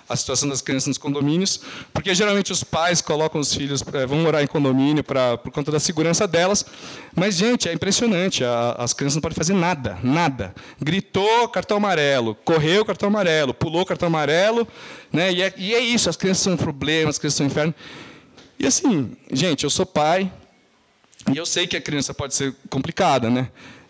a situação das crianças nos condomínios, porque geralmente os pais colocam os filhos, vão morar em condomínio por conta da segurança delas, mas, gente, é impressionante, as crianças não podem fazer nada, nada. Gritou, cartão amarelo, correu, cartão amarelo, pulou, cartão amarelo, né, e é isso, as crianças são um problema, as crianças são um inferno. E, assim, gente, eu sou pai, e eu sei que a criança pode ser complicada, né?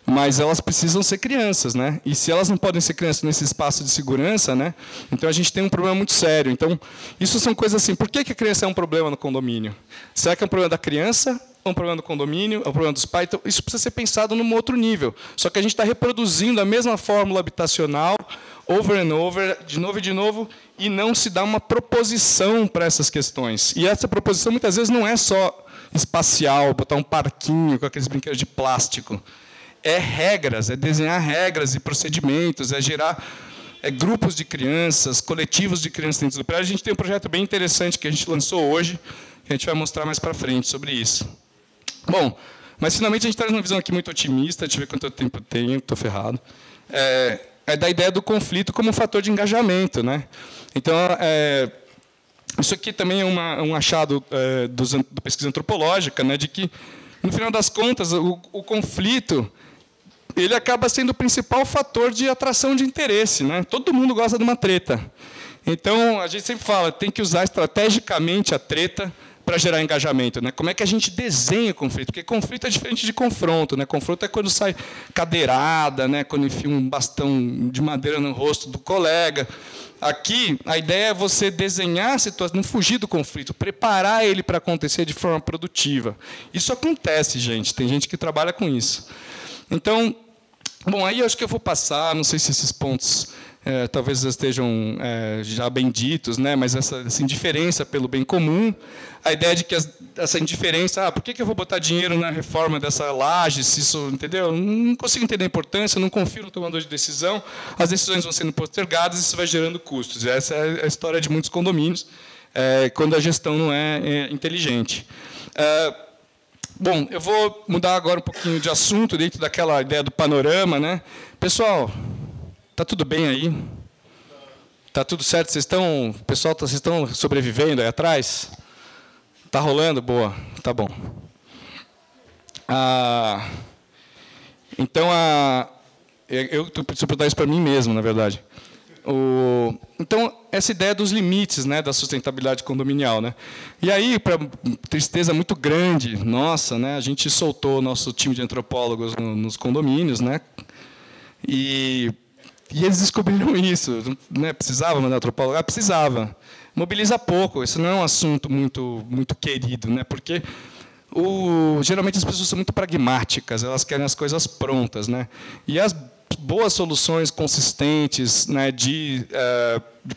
mas elas precisam ser crianças, né? E se elas não podem ser crianças nesse espaço de segurança, né? Então a gente tem um problema muito sério. Então, isso são coisas assim, por que a criança é um problema no condomínio? Será que é um problema da criança? É um problema do condomínio? É um problema dos pais? Então, isso precisa ser pensado num outro nível. Só que a gente está reproduzindo a mesma fórmula habitacional, over and over, de novo, e não se dá uma proposição para essas questões. E essa proposição, muitas vezes, não é só espacial, botar um parquinho com aqueles brinquedos de plástico. É regras, é desenhar regras e procedimentos, é gerar grupos de crianças, coletivos de crianças dentro do prédio. A gente tem um projeto bem interessante que a gente lançou hoje, que a gente vai mostrar mais para frente sobre isso. Bom, mas finalmente a gente traz uma visão aqui muito otimista, deixa eu ver quanto tempo eu tenho, estou ferrado. É da ideia do conflito como um fator de engajamento, né? Então, isso aqui também é um achado da pesquisa antropológica, né, de que, no final das contas, o conflito ele acaba sendo o principal fator de atração de interesse, né? Todo mundo gosta de uma treta. Então, a gente sempre fala, tem que usar estrategicamente a treta para gerar engajamento, né? Como é que a gente desenha o conflito? Porque conflito é diferente de confronto, né? Confronto é quando sai cadeirada, né? Quando enfia um bastão de madeira no rosto do colega. Aqui, a ideia é você desenhar a situação, não fugir do conflito, preparar ele para acontecer de forma produtiva. Isso acontece, gente. Tem gente que trabalha com isso. Então, bom, aí eu acho que eu vou passar, não sei se esses pontos talvez estejam já bem ditos, né? Mas essa indiferença pelo bem comum, a ideia de que essa indiferença, por que eu vou botar dinheiro na reforma dessa laje, se isso, entendeu? Não consigo entender a importância, não confio no tomador de decisão, as decisões vão sendo postergadas e isso vai gerando custos. Essa é a história de muitos condomínios, quando a gestão não é inteligente. Bom, eu vou mudar agora um pouquinho de assunto, dentro daquela ideia do panorama, né? Pessoal, está tudo bem aí? Está tudo certo? Pessoal, vocês estão sobrevivendo aí atrás? Está rolando? Boa, tá bom. Então, eu preciso perguntar isso para mim mesmo, na verdade. Então, essa ideia dos limites, né, da sustentabilidade condominial, né? E aí, para tristeza muito grande nossa, né, a gente soltou o nosso time de antropólogos nos condomínios, né? E eles descobriram isso, né? Precisava mandar antropólogo? Precisava. Mobiliza pouco, isso não é um assunto muito querido, né? Porque geralmente as pessoas são muito pragmáticas, elas querem as coisas prontas, né? E as boas soluções consistentes, né, de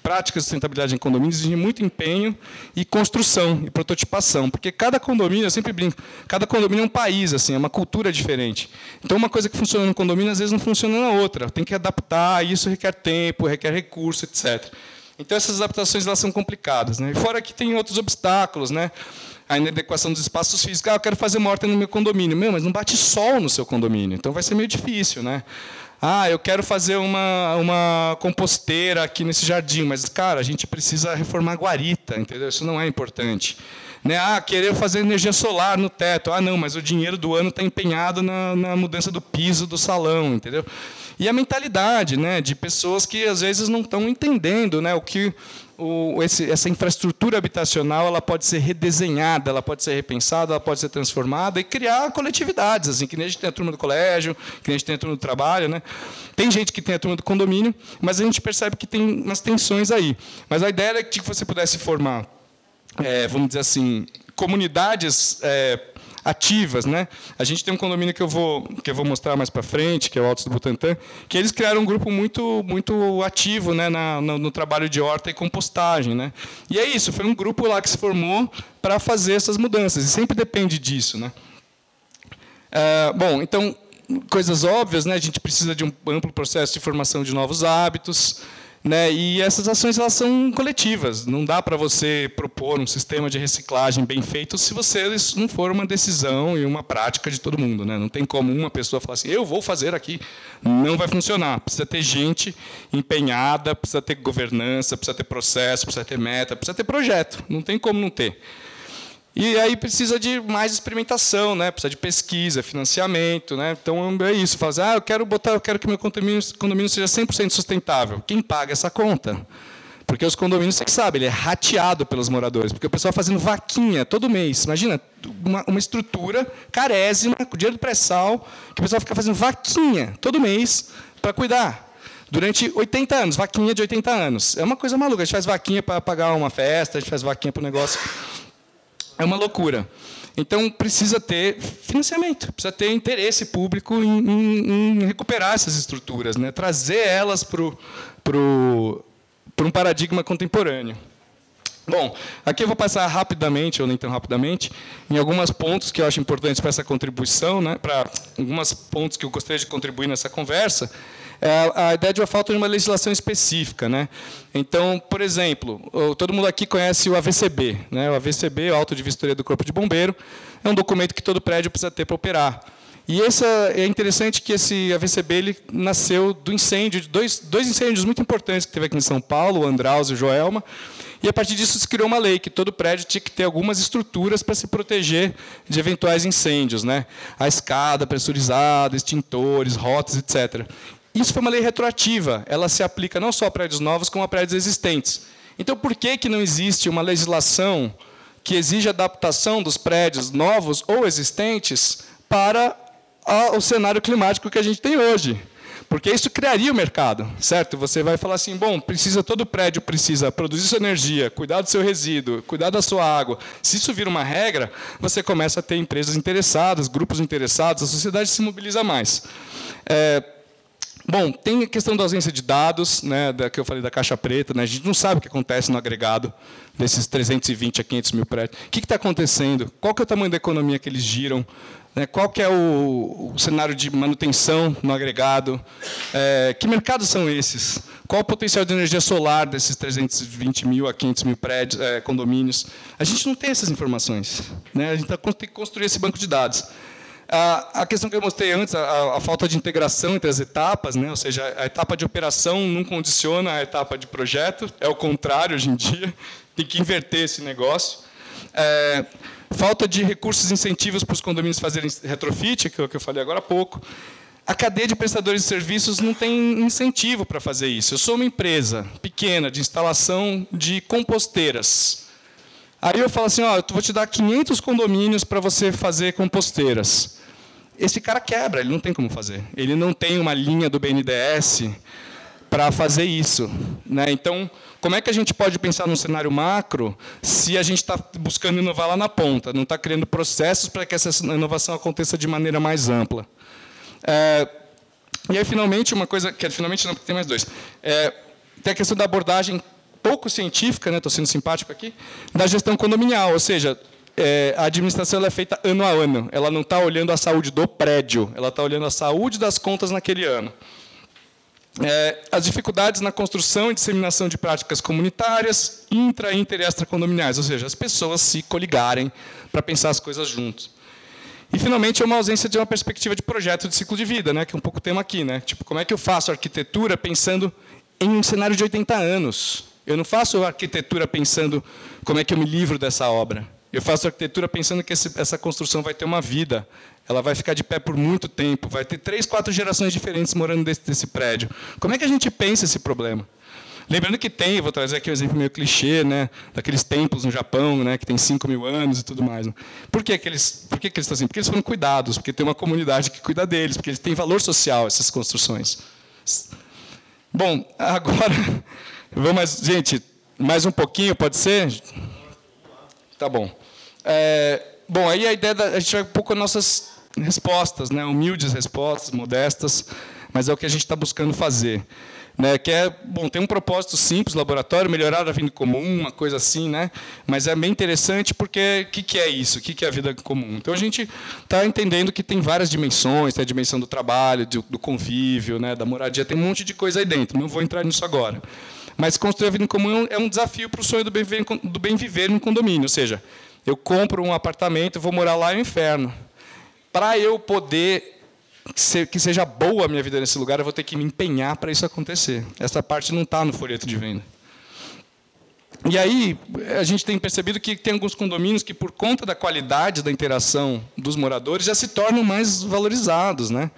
práticas de sustentabilidade em condomínios exigem muito empenho e construção e prototipação, porque cada condomínio, eu sempre brinco, cada condomínio é um país, assim, é uma cultura diferente. Então, uma coisa que funciona no condomínio, às vezes, não funciona na outra. Tem que adaptar, e isso requer tempo, requer recurso, etc. Então, essas adaptações elas são complicadas, né? E fora que tem outros obstáculos, né? A inadequação dos espaços físicos. Eu quero fazer uma horta no meu condomínio. Mas não bate sol no seu condomínio, então vai ser meio difícil, né? Eu quero fazer uma composteira aqui nesse jardim, mas, cara, a gente precisa reformar a guarita, entendeu? Isso não é importante. Né? Querer fazer energia solar no teto. Não, mas o dinheiro do ano está empenhado na mudança do piso do salão, entendeu? E a mentalidade, né, de pessoas que, às vezes, não estão entendendo, né, o que essa infraestrutura habitacional ela pode ser redesenhada, ela pode ser repensada, ela pode ser transformada e criar coletividades, assim, que nem a gente tem a turma do colégio, que nem a gente tem a turma do trabalho, né? Tem gente que tem a turma do condomínio, mas a gente percebe que tem umas tensões aí. Mas a ideia era que você pudesse formar, vamos dizer assim, comunidades ativas, né? A gente tem um condomínio que eu vou mostrar mais para frente, que é o Altos do Butantã, que eles criaram um grupo muito ativo, né, no trabalho de horta e compostagem, né? E é isso, foi um grupo lá que se formou para fazer essas mudanças, e sempre depende disso, né? Bom, então, coisas óbvias, né? A gente precisa de um amplo processo de formação de novos hábitos, né? E essas ações elas são coletivas. Não dá para você propor um sistema de reciclagem bem feito se isso não for uma decisão e uma prática de todo mundo, né? Não tem como uma pessoa falar assim, eu vou fazer aqui. Não vai funcionar. Precisa ter gente empenhada, precisa ter governança, precisa ter processo, precisa ter meta, precisa ter projeto. Não tem como não ter. E aí precisa de mais experimentação, né? Precisa de pesquisa, financiamento, né? Então é isso, fazer, eu quero que meu condomínio seja 100% sustentável. Quem paga essa conta? Porque os condomínios, você que sabe, ele é rateado pelos moradores, porque o pessoal fazendo vaquinha todo mês. Imagina, uma estrutura carésima, com dinheiro do pré-sal, que o pessoal fica fazendo vaquinha todo mês para cuidar. Durante 80 anos, vaquinha de 80 anos. É uma coisa maluca. A gente faz vaquinha para pagar uma festa, a gente faz vaquinha para o negócio. É uma loucura. Então, precisa ter financiamento, precisa ter interesse público em recuperar essas estruturas, né? Trazer elas para um paradigma contemporâneo. Bom, aqui eu vou passar rapidamente, ou nem tão rapidamente, em alguns pontos que eu acho importantes para essa contribuição, né? Para alguns pontos que eu gostaria de contribuir nessa conversa. A ideia de uma falta de uma legislação específica, né? Então, por exemplo, todo mundo aqui conhece o AVCB, né? O AVCB, o Auto de Vistoria do Corpo de Bombeiro, é um documento que todo prédio precisa ter para operar. E é interessante que esse AVCB ele nasceu do incêndio, de dois incêndios muito importantes que teve aqui em São Paulo, o Andraus e o Joelma. E, a partir disso, se criou uma lei que todo prédio tinha que ter algumas estruturas para se proteger de eventuais incêndios, né? A escada pressurizada, extintores, rotas, etc. Isso foi uma lei retroativa. Ela se aplica não só a prédios novos, como a prédios existentes. Então, por que não existe uma legislação que exige adaptação dos prédios novos ou existentes para o cenário climático que a gente tem hoje? Porque isso criaria o mercado, certo? Você vai falar assim, bom, todo prédio precisa produzir sua energia, cuidar do seu resíduo, cuidar da sua água. Se isso vira uma regra, você começa a ter empresas interessadas, grupos interessados, a sociedade se mobiliza mais. Bom, tem a questão da ausência de dados, né, que eu falei da caixa preta, né, a gente não sabe o que acontece no agregado desses 320 a 500 mil prédios. O que está acontecendo? Qual que é o tamanho da economia que eles giram? Né, qual que é o cenário de manutenção no agregado? Que mercados são esses? Qual o potencial de energia solar desses 320 mil a 500 mil prédios, condomínios? A gente não tem essas informações, né, a gente tem que construir esse banco de dados. A questão que eu mostrei antes, a falta de integração entre as etapas, né? Ou seja, a etapa de operação não condiciona a etapa de projeto, é o contrário hoje em dia, tem que inverter esse negócio. Falta de recursos e incentivos para os condomínios fazerem retrofit, que é o que eu falei agora há pouco. A cadeia de prestadores de serviços não tem incentivo para fazer isso. Eu sou uma empresa pequena de instalação de composteiras. Aí eu falo assim, eu vou te dar 500 condomínios para você fazer composteiras. Esse cara quebra, ele não tem como fazer. Ele não tem uma linha do BNDES para fazer isso, né? Então, como é que a gente pode pensar num cenário macro se a gente está buscando inovar lá na ponta, não está criando processos para que essa inovação aconteça de maneira mais ampla? E aí, finalmente, uma coisa... Finalmente não, porque tem mais dois. Tem a questão da abordagem pouco científica, né? Estou sendo simpático aqui, da gestão condominial, ou seja, a administração ela é feita ano a ano. Ela não está olhando a saúde do prédio, ela está olhando a saúde das contas naquele ano. As dificuldades na construção e disseminação de práticas comunitárias, intra, inter e extracondominiais, ou seja, as pessoas se coligarem para pensar as coisas juntos. E, finalmente, uma ausência de uma perspectiva de projeto de ciclo de vida, né? Que é um pouco o tema aqui. Né? Tipo, como é que eu faço arquitetura pensando em um cenário de 80 anos? Eu não faço arquitetura pensando como é que eu me livro dessa obra. Eu faço arquitetura pensando que essa construção vai ter uma vida, ela vai ficar de pé por muito tempo, vai ter 3, 4 gerações diferentes morando nesse prédio. Como é que a gente pensa esse problema? Lembrando que vou trazer aqui um exemplo meio clichê, né, daqueles templos no Japão, né, que tem 5.000 anos e tudo mais. Né? Por que eles estão assim? Porque eles foram cuidados, porque tem uma comunidade que cuida deles, porque eles têm valor social, essas construções. Bom, agora... Gente, mais um pouquinho, pode ser? Tá bom. Bom, aí a ideia a gente vai um pouco as nossas respostas, né? Humildes respostas, modestas, mas é o que a gente está buscando fazer. Né? Que tem um propósito simples, laboratório, melhorar a vida em comum, uma coisa assim, né? Mas é bem interessante porque o que é isso? O que é a vida em comum? Então, a gente está entendendo que tem várias dimensões, tem a dimensão do trabalho, do convívio, né? Da moradia, tem um monte de coisa aí dentro, não vou entrar nisso agora. Mas construir a vida em comum é um desafio para o sonho do bem viver no condomínio. Ou seja, eu compro um apartamento, vou morar lá no inferno. Para eu poder que seja boa a minha vida nesse lugar, eu vou ter que me empenhar para isso acontecer. Essa parte não está no folheto de venda. E aí, a gente tem percebido que tem alguns condomínios que, por conta da qualidade da interação dos moradores, já se tornam mais valorizados. Né?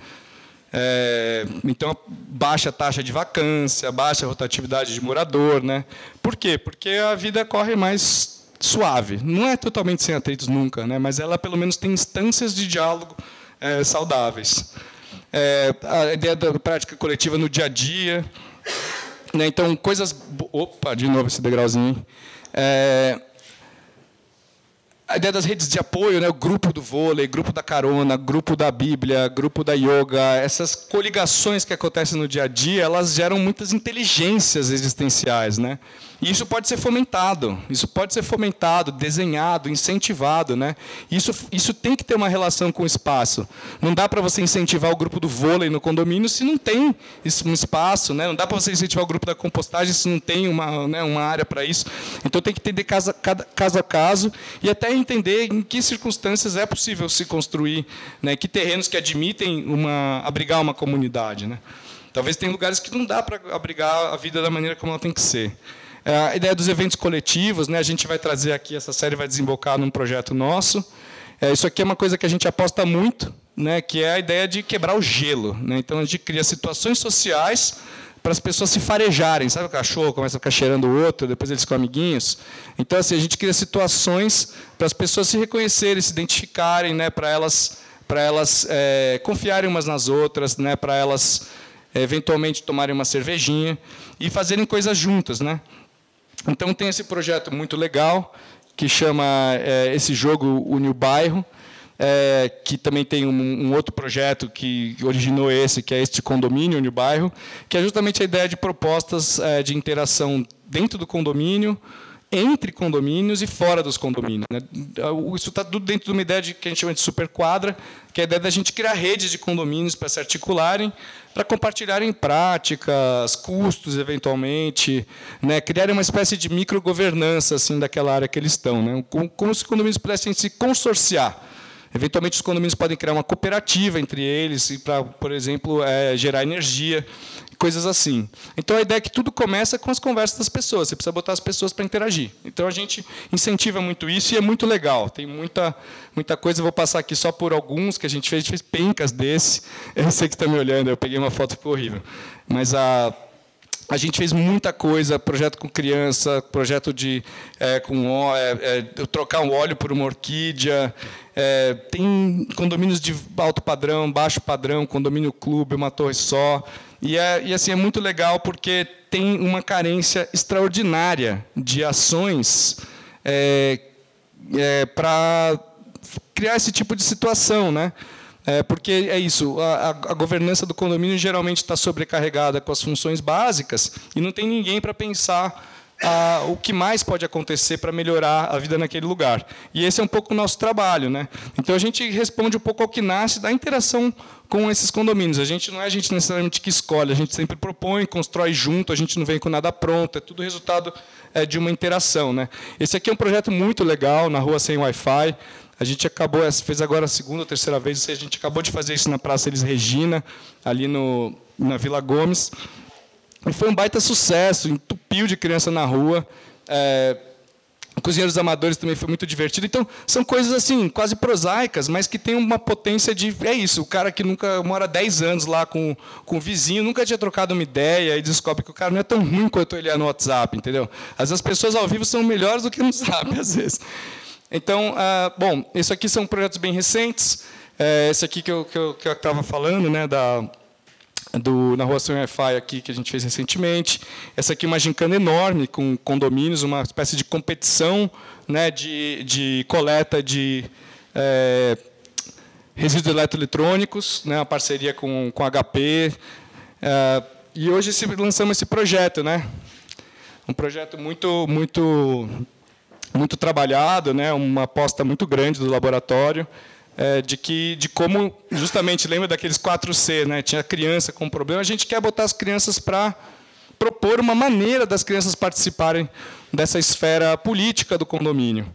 Então, baixa taxa de vacância, baixa rotatividade de morador, né? Por quê? Porque a vida corre mais suave. Não é totalmente sem atritos nunca, né? Mas ela, pelo menos, tem instâncias de diálogo saudáveis. A ideia da prática coletiva no dia a dia, né? Então, coisas... Opa, de novo esse degrauzinho. A ideia das redes de apoio, né? O grupo do vôlei, grupo da carona, grupo da Bíblia, grupo da yoga, essas coligações que acontecem no dia a dia, elas geram muitas inteligências existenciais, né? E isso pode ser fomentado, desenhado, incentivado, né? Isso tem que ter uma relação com o espaço. Não dá para você incentivar o grupo do vôlei no condomínio se não tem um espaço, né? Não dá para você incentivar o grupo da compostagem se não tem uma área para isso. Então tem que entender caso a caso e até entender em que circunstâncias é possível se construir, né? Que terrenos que admitem abrigar uma comunidade, né? Talvez tem lugares que não dá para abrigar a vida da maneira como ela tem que ser. A ideia dos eventos coletivos, né? A gente vai trazer aqui, essa série vai desembocar num projeto nosso. Isso aqui é uma coisa que a gente aposta muito, né? Que é a ideia de quebrar o gelo, né? Então, a gente cria situações sociais para as pessoas se farejarem. Sabe o cachorro começa a ficar cheirando o outro, depois eles ficam amiguinhos? Então, assim, a gente cria situações para as pessoas se reconhecerem, se identificarem, né? Para elas confiarem umas nas outras, né? Para elas, eventualmente, tomarem uma cervejinha e fazerem coisas juntas, né? Então, tem esse projeto muito legal, que chama esse jogo Une o Bairro, que também tem um outro projeto que originou esse, que é este condomínio Une o Bairro, que é justamente a ideia de propostas de interação dentro do condomínio, entre condomínios e fora dos condomínios, né? Isso está tudo dentro de uma ideia que a gente chama de superquadra, que é a ideia da gente criar redes de condomínios para se articularem, para compartilharem práticas, custos, eventualmente, né? Criarem uma espécie de microgovernança assim, daquela área que eles estão, né? Como se os condomínios pudessem se consorciar. Eventualmente, os condomínios podem criar uma cooperativa entre eles, para, por exemplo, gerar energia, coisas assim. Então, a ideia é que tudo começa com as conversas das pessoas. Você precisa botar as pessoas para interagir. Então, a gente incentiva muito isso e é muito legal. Tem muita coisa. Eu vou passar aqui só por alguns que a gente fez pencas desse. Eu sei que está me olhando, eu peguei uma foto, ficou horrível. Mas a gente fez muita coisa, projeto com criança, projeto de trocar um óleo por uma orquídea. Tem condomínios de alto padrão, baixo padrão, condomínio clube, uma torre só. E assim, é muito legal porque tem uma carência extraordinária de ações para criar esse tipo de situação, né? Porque é isso, a governança do condomínio geralmente está sobrecarregada com as funções básicas e não tem ninguém para pensar o que mais pode acontecer para melhorar a vida naquele lugar. E esse é um pouco o nosso trabalho, né? Então, a gente responde um pouco ao que nasce da interação com esses condomínios. Não é a gente necessariamente que escolhe, a gente sempre propõe, constrói junto, a gente não vem com nada pronto, é tudo resultado de uma interação, né? Esse aqui é um projeto muito legal, na Rua Sem Wi-Fi. A gente fez agora a segunda ou terceira vez, a gente acabou de fazer isso na Praça Elis Regina, ali na Vila Gomes. E foi um baita sucesso, entupiu de criança na rua. Cozinheiros Amadores também foi muito divertido. Então, são coisas assim, quase prosaicas, mas que têm uma potência de... É isso, o cara que nunca mora 10 anos lá com o vizinho, nunca tinha trocado uma ideia e descobre que o cara não é tão ruim quanto ele é no WhatsApp, entendeu? Às vezes as pessoas ao vivo são melhores do que no Zap, às vezes. Então, bom, isso aqui são projetos bem recentes. Esse aqui que eu estava falando, né, na Rua Sem Wi-Fi aqui, que a gente fez recentemente. Essa aqui é uma gincana enorme, com condomínios, uma espécie de competição, né, de coleta de resíduos eletroeletrônicos, né, uma parceria com a HP. E hoje lançamos esse projeto, né? Um projeto muito trabalhado, né, uma aposta muito grande do laboratório, de como, justamente, lembra daqueles 4C, né, tinha criança com problema, a gente quer botar as crianças para propor uma maneira das crianças participarem dessa esfera política do condomínio.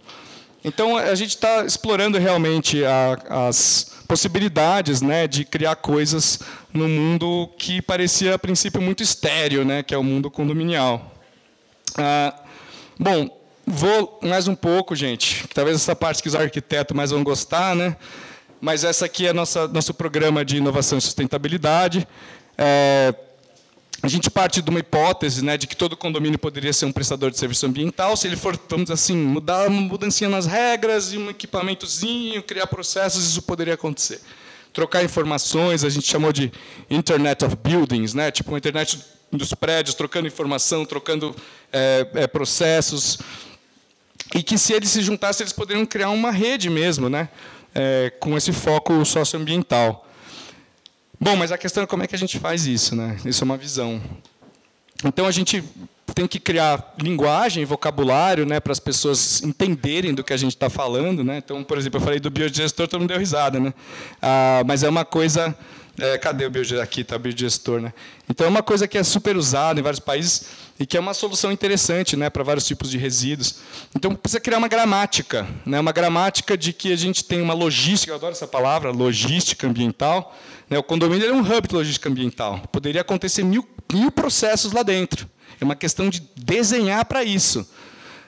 Então, a gente está explorando realmente as possibilidades, né, de criar coisas no mundo que parecia, a princípio, muito estéril, né, que é o mundo condominial. Bom, vou mais um pouco, gente. Talvez essa parte que os arquitetos mais vão gostar, né? mas essa aqui é nosso programa de inovação e sustentabilidade. A gente parte de uma hipótese, né, de que todo condomínio poderia ser um prestador de serviço ambiental, se ele for, vamos dizer assim, mudar uma mudancinha nas regras, e um equipamentozinho, criar processos, isso poderia acontecer. Trocar informações, a gente chamou de Internet of Buildings, né, tipo uma internet dos prédios, trocando informação, trocando processos, e que, se eles se juntassem, eles poderiam criar uma rede mesmo, né, com esse foco socioambiental. Bom, mas a questão é como é que a gente faz isso, né? Isso é uma visão. Então, a gente tem que criar linguagem, vocabulário, né, para as pessoas entenderem do que a gente está falando, né? Então, por exemplo, eu falei do biodigestor, todo mundo deu risada, né? Mas é uma coisa... cadê o biodigestor? Aqui está o biodigestor, né? Então, é uma coisa que é super usada em vários países e que é uma solução interessante, né, para vários tipos de resíduos. Então, precisa criar uma gramática, né? Uma gramática de que a gente tem uma logística, eu adoro essa palavra, logística ambiental. O condomínio é um hub de logística ambiental. Poderia acontecer mil processos lá dentro. É uma questão de desenhar para isso.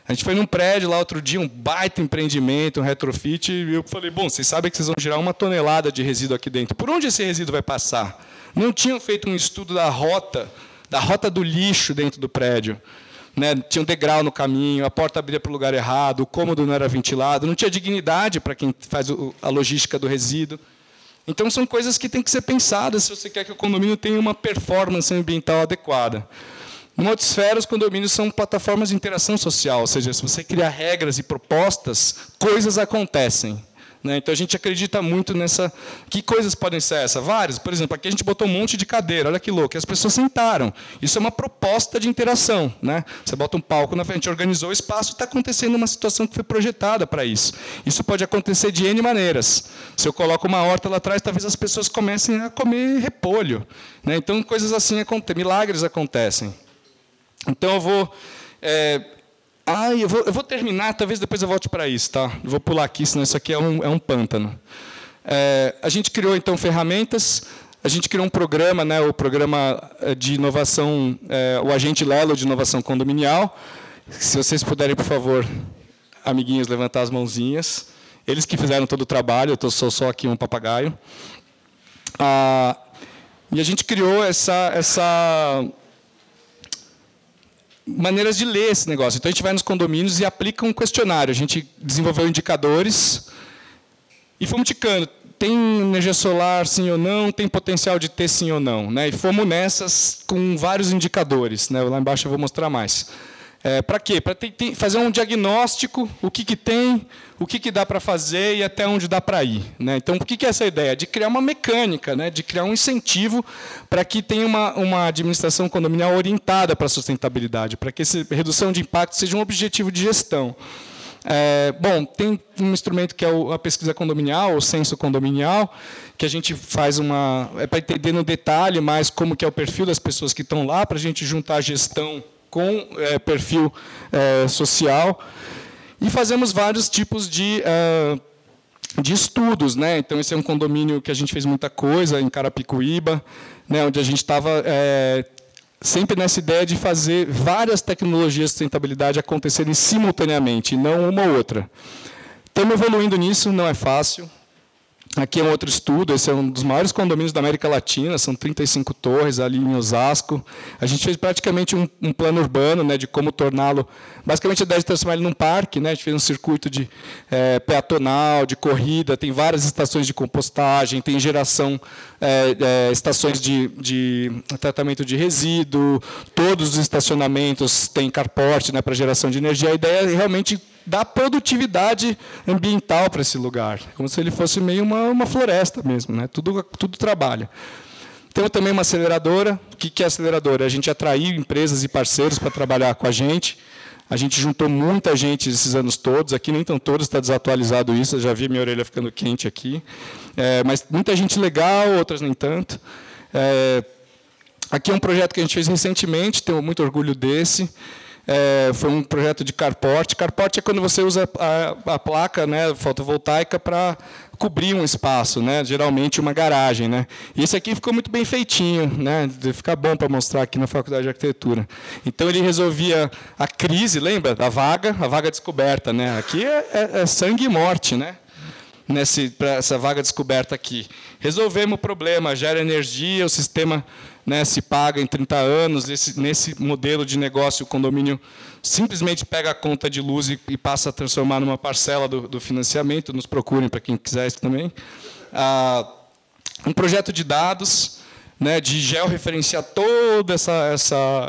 A gente foi num prédio lá outro dia, um baita empreendimento, um retrofit, e eu falei, bom, vocês sabem que vocês vão gerar 1 tonelada de resíduo aqui dentro. Por onde esse resíduo vai passar? Não tinham feito um estudo da rota do lixo dentro do prédio. Né? Tinha um degrau no caminho, a porta abria para o lugar errado, o cômodo não era ventilado, não tinha dignidade para quem faz a logística do resíduo. Então, são coisas que têm que ser pensadas se você quer que o condomínio tenha uma performance ambiental adequada. Numa outra esfera, os condomínios são plataformas de interação social, ou seja, se você criar regras e propostas, coisas acontecem. Né? Então, a gente acredita muito nessa... Que coisas podem ser essas? Várias. Por exemplo, aqui a gente botou um monte de cadeira, olha que louco, e as pessoas sentaram. Isso é uma proposta de interação. Né? Você bota um palco na frente, organizou o espaço, está acontecendo uma situação que foi projetada para isso. Isso pode acontecer de N maneiras. Se eu coloco uma horta lá atrás, talvez as pessoas comecem a comer repolho. Né? Então, coisas assim acontecem, milagres acontecem. Então, eu vou... eu vou terminar, talvez depois eu volte para isso. Tá? Eu vou pular aqui, senão isso aqui é um pântano. A gente criou, então, ferramentas. A gente criou um programa, né, o programa de inovação, o Agente Lelo de inovação condominial. Se vocês puderem, por favor, amiguinhos, levantar as mãozinhas. Eles que fizeram todo o trabalho, eu sou só aqui um papagaio. E a gente criou essa maneiras de ler esse negócio. Então, a gente vai nos condomínios e aplica um questionário. A gente desenvolveu indicadores e fomos ticando. Tem energia solar, sim ou não? Tem potencial de ter, sim ou não? Né? E fomos nessas com vários indicadores. Né? Lá embaixo eu vou mostrar mais. Para quê? Para fazer um diagnóstico, o que tem, o que dá para fazer e até onde dá para ir. Né? Então, o que é essa ideia? De criar uma mecânica, né? De criar um incentivo para que tenha uma administração condominial orientada para a sustentabilidade, para que essa redução de impacto seja um objetivo de gestão. Bom, tem um instrumento que é a pesquisa condominial, o censo condominial, que a gente faz para entender no detalhe mais como que é o perfil das pessoas que estão lá, para a gente juntar a gestão com perfil social. E fazemos vários tipos de estudos. Né? Então, esse é um condomínio que a gente fez muita coisa, em Carapicuíba, né, onde a gente estava sempre nessa ideia de fazer várias tecnologias de sustentabilidade acontecerem simultaneamente, e não uma ou outra. Estamos evoluindo nisso, não é fácil. Aqui é um outro estudo, esse é um dos maiores condomínios da América Latina, são 35 torres ali em Osasco. A gente fez praticamente um plano urbano, né, de como torná-lo... Basicamente, a ideia de transformar ele num parque. Né, a gente fez um circuito de peatonal, de corrida, tem várias estações de compostagem, tem geração, estações de tratamento de resíduo, todos os estacionamentos têm carport, né, para geração de energia. A ideia é realmente dar produtividade ambiental para esse lugar, como se ele fosse meio uma floresta mesmo, né? Tudo trabalha. Temos também uma aceleradora. O que é aceleradora? A gente atraiu empresas e parceiros para trabalhar com a gente. A gente juntou muita gente esses anos todos. Aqui nem estão todos, está desatualizado isso. Eu já vi minha orelha ficando quente aqui. Mas muita gente legal, outras nem tanto. Aqui é um projeto que a gente fez recentemente, tenho muito orgulho desse. Foi um projeto de carport. Carport é quando você usa a placa, né, fotovoltaica para cobrir um espaço, né, geralmente uma garagem. Né. E esse aqui ficou muito bem feitinho, né, fica bom para mostrar aqui na Faculdade de Arquitetura. Então, ele resolvia a crise, lembra? A vaga descoberta. Né. Aqui é sangue e morte. Né. para essa vaga descoberta aqui. Resolvemos o problema, gera energia, o sistema, né, se paga em 30 anos. Nesse modelo de negócio, o condomínio simplesmente pega a conta de luz e passa a transformar numa parcela do financiamento. Nos procurem, para quem quiser isso também. Um projeto de dados, né, de georreferenciar todos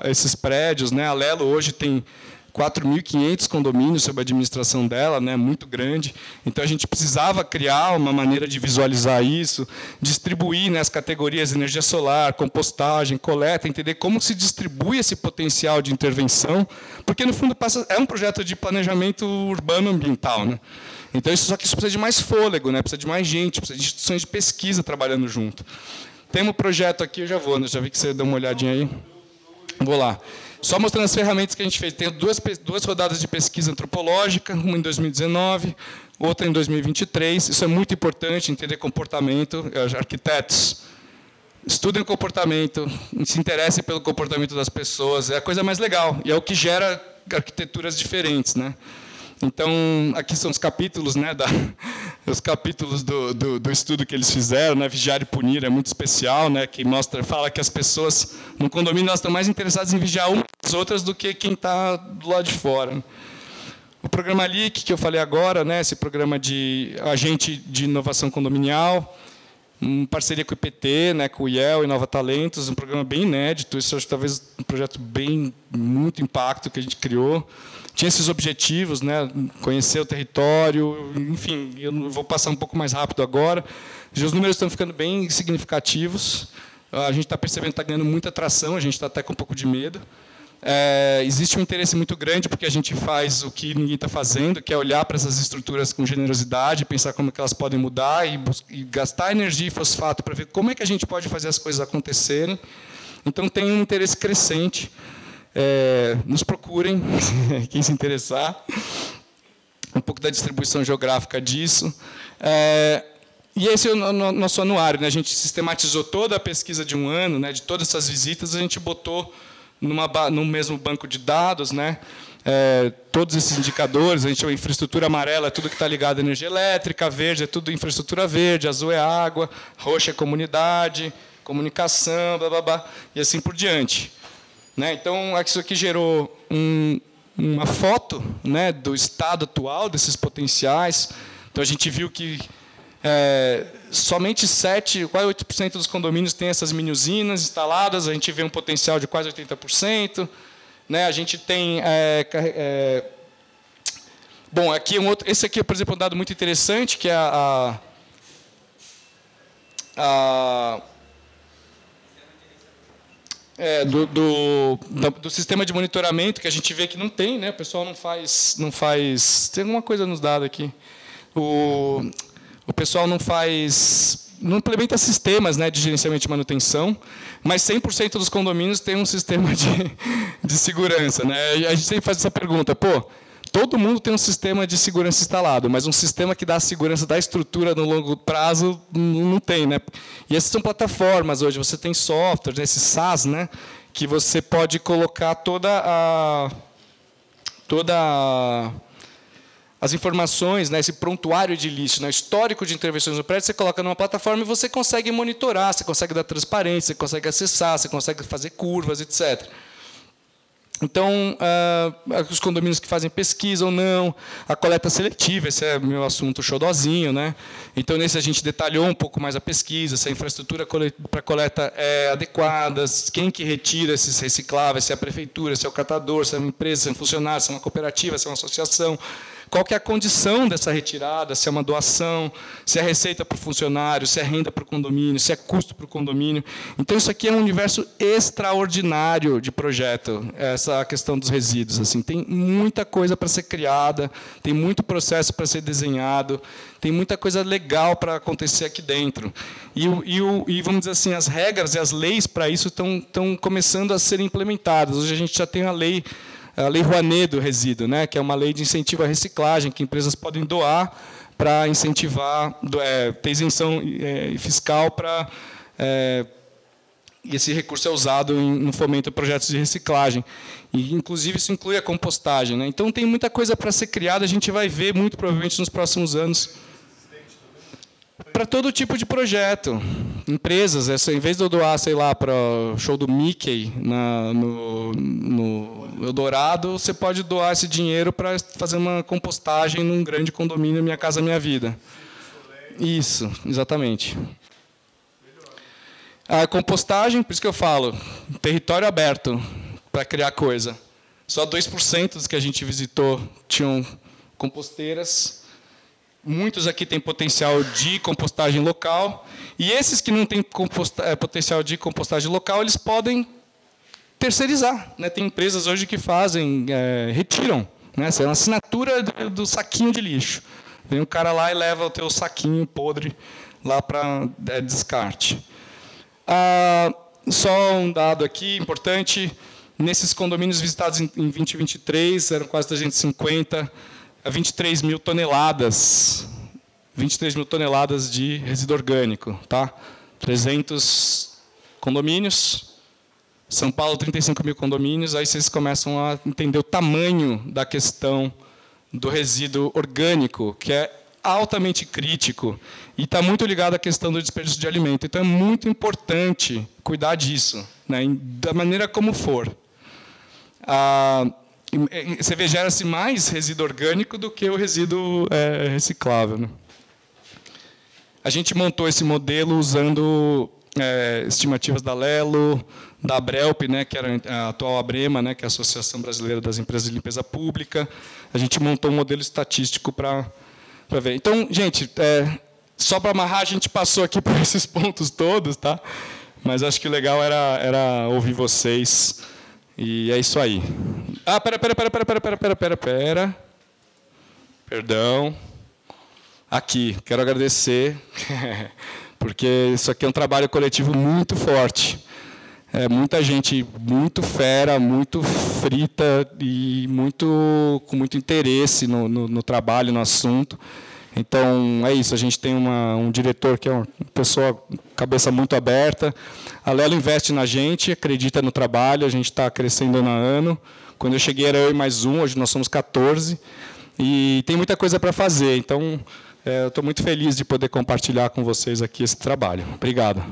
esses prédios. Né? A Lelo hoje tem 4.500 condomínios sob a administração dela, né, muito grande. Então, a gente precisava criar uma maneira de visualizar isso, distribuir, né, as categorias de energia solar, compostagem, coleta, entender como se distribui esse potencial de intervenção, porque, no fundo, é um projeto de planejamento urbano ambiental. Né? Então, só que isso precisa de mais fôlego, né, precisa de mais gente, precisa de instituições de pesquisa trabalhando junto. Tem um projeto aqui, eu já vou, né, já vi que você deu uma olhadinha aí. Vou lá. Só mostrando as ferramentas que a gente fez. Tem duas rodadas de pesquisa antropológica, uma em 2019, outra em 2023. Isso é muito importante, entender comportamento. Arquitetos, estudem o comportamento, se interessem pelo comportamento das pessoas. É a coisa mais legal e é o que gera arquiteturas diferentes. Né? Então, aqui são os capítulos, né, os capítulos do estudo que eles fizeram, né, Vigiar e Punir, é muito especial, né, que fala que as pessoas no condomínio elas estão mais interessadas em vigiar umas das outras do que quem está do lado de fora. O programa LIC, que eu falei agora, né, esse programa de agente de inovação condominial, em parceria com o IPT, né, com o IEL e Nova Talentos, um programa bem inédito, isso acho talvez um projeto muito impacto que a gente criou. Tinha esses objetivos, né, conhecer o território, enfim, eu vou passar um pouco mais rápido agora. Os números estão ficando bem significativos, a gente está percebendo que está ganhando muita atração, a gente está até com um pouco de medo. Existe um interesse muito grande, porque a gente faz o que ninguém está fazendo, que é olhar para essas estruturas com generosidade, pensar como é que elas podem mudar e gastar energia e fosfato para ver como é que a gente pode fazer as coisas acontecerem. Então, tem um interesse crescente. Nos procurem, quem se interessar. Um pouco da distribuição geográfica disso. E esse é o nosso anuário. Né? A gente sistematizou toda a pesquisa de um ano, né? De todas essas visitas, a gente botou no mesmo banco de dados, né? Todos esses indicadores. A gente chama infraestrutura amarela, é tudo que está ligado à energia elétrica, verde é tudo infraestrutura verde, azul é água, roxa é comunidade, comunicação, blá, blá, blá, e assim por diante. Né? Então, isso aqui gerou uma foto, né, do estado atual desses potenciais. Então, a gente viu que somente 7, quase 8% dos condomínios têm essas mini-usinas instaladas. A gente vê um potencial de quase 80%. Né? A gente tem... Bom, aqui esse aqui, por exemplo, é um dado muito interessante, que é do sistema de monitoramento, que a gente vê que não tem, né? O pessoal não faz. Tem alguma coisa nos dados aqui. O pessoal não implementa sistemas, né, de gerenciamento de manutenção, mas 100% dos condomínios tem um sistema de segurança. Né? A gente sempre faz essa pergunta, todo mundo tem um sistema de segurança instalado, mas um sistema que dá a segurança da estrutura no longo prazo não tem. Né? E essas são plataformas hoje. Você tem software, né, esse SaaS, né, que você pode colocar as informações, né, esse prontuário de lixo, né, histórico de intervenções no prédio, você coloca numa plataforma e você consegue monitorar, você consegue dar transparência, você consegue acessar, você consegue fazer curvas, etc. Então, os condomínios que fazem pesquisa ou não, a coleta seletiva, esse é meu assunto xodozinho. Né? Então, nesse a gente detalhou um pouco mais a pesquisa, se a infraestrutura para coleta é adequada, quem que retira esses recicláveis, se é a prefeitura, se é o catador, se é uma empresa, se é um funcionário, se é uma cooperativa, se é uma associação. Qual que é a condição dessa retirada, se é uma doação, se é receita para o funcionário, se é renda para o condomínio, se é custo para o condomínio. Então, isso aqui é um universo extraordinário de projeto, essa questão dos resíduos. Assim, tem muita coisa para ser criada, tem muito processo para ser desenhado, tem muita coisa legal para acontecer aqui dentro. E, vamos dizer assim, as regras e as leis para isso estão começando a ser implementadas. Hoje a gente já tem a Lei Rouanet do resíduo, né, que é uma lei de incentivo à reciclagem, que empresas podem doar para incentivar, ter isenção fiscal para... e esse recurso é usado no fomento de projetos de reciclagem. E, inclusive, isso inclui a compostagem. Né? Então, tem muita coisa para ser criada, a gente vai ver, muito provavelmente, nos próximos anos. Para todo tipo de projeto. Empresas, em vez de eu doar, sei lá, para o show do Mickey no Eldorado, você pode doar esse dinheiro para fazer uma compostagem num grande condomínio Minha Casa Minha Vida. Isso, exatamente. A compostagem, por isso que eu falo, território aberto para criar coisa. Só 2% dos que a gente visitou tinham composteiras. Muitos aqui têm potencial de compostagem local. E esses que não têm potencial de compostagem local, eles podem terceirizar, né? Tem empresas hoje que fazem, retiram, né? Essa é uma assinatura do saquinho de lixo. Vem um cara lá e leva o teu saquinho podre lá para descarte. Só um dado aqui importante, nesses condomínios visitados em 2023, eram quase 350, 23 mil toneladas de resíduo orgânico. Tá? 300 condomínios, São Paulo 35 mil condomínios, aí vocês começam a entender o tamanho da questão do resíduo orgânico, que é altamente crítico e está muito ligado à questão do desperdício de alimento. Então, é muito importante cuidar disso, né, da maneira como for. Você vê, gera-se mais resíduo orgânico do que o resíduo reciclável. Né? A gente montou esse modelo usando estimativas da Lelo, da Abrelp, né, que era a atual Abrema, né, que é a Associação Brasileira das Empresas de Limpeza Pública. A gente montou um modelo estatístico para ver. Então, gente, só para amarrar, a gente passou aqui por esses pontos todos, tá? Mas acho que o legal era ouvir vocês. E é isso aí. Pera. Perdão. Aqui, quero agradecer, porque isso aqui é um trabalho coletivo muito forte. Muita gente muito fera, muito frita e com muito interesse no trabalho, no assunto. Então, é isso. A gente tem um diretor que é uma pessoa cabeça muito aberta. A Lelo investe na gente, acredita no trabalho, a gente está crescendo ano a ano. Quando eu cheguei era eu e mais um, hoje nós somos 14. E tem muita coisa para fazer. Então, eu estou muito feliz de poder compartilhar com vocês aqui esse trabalho. Obrigado.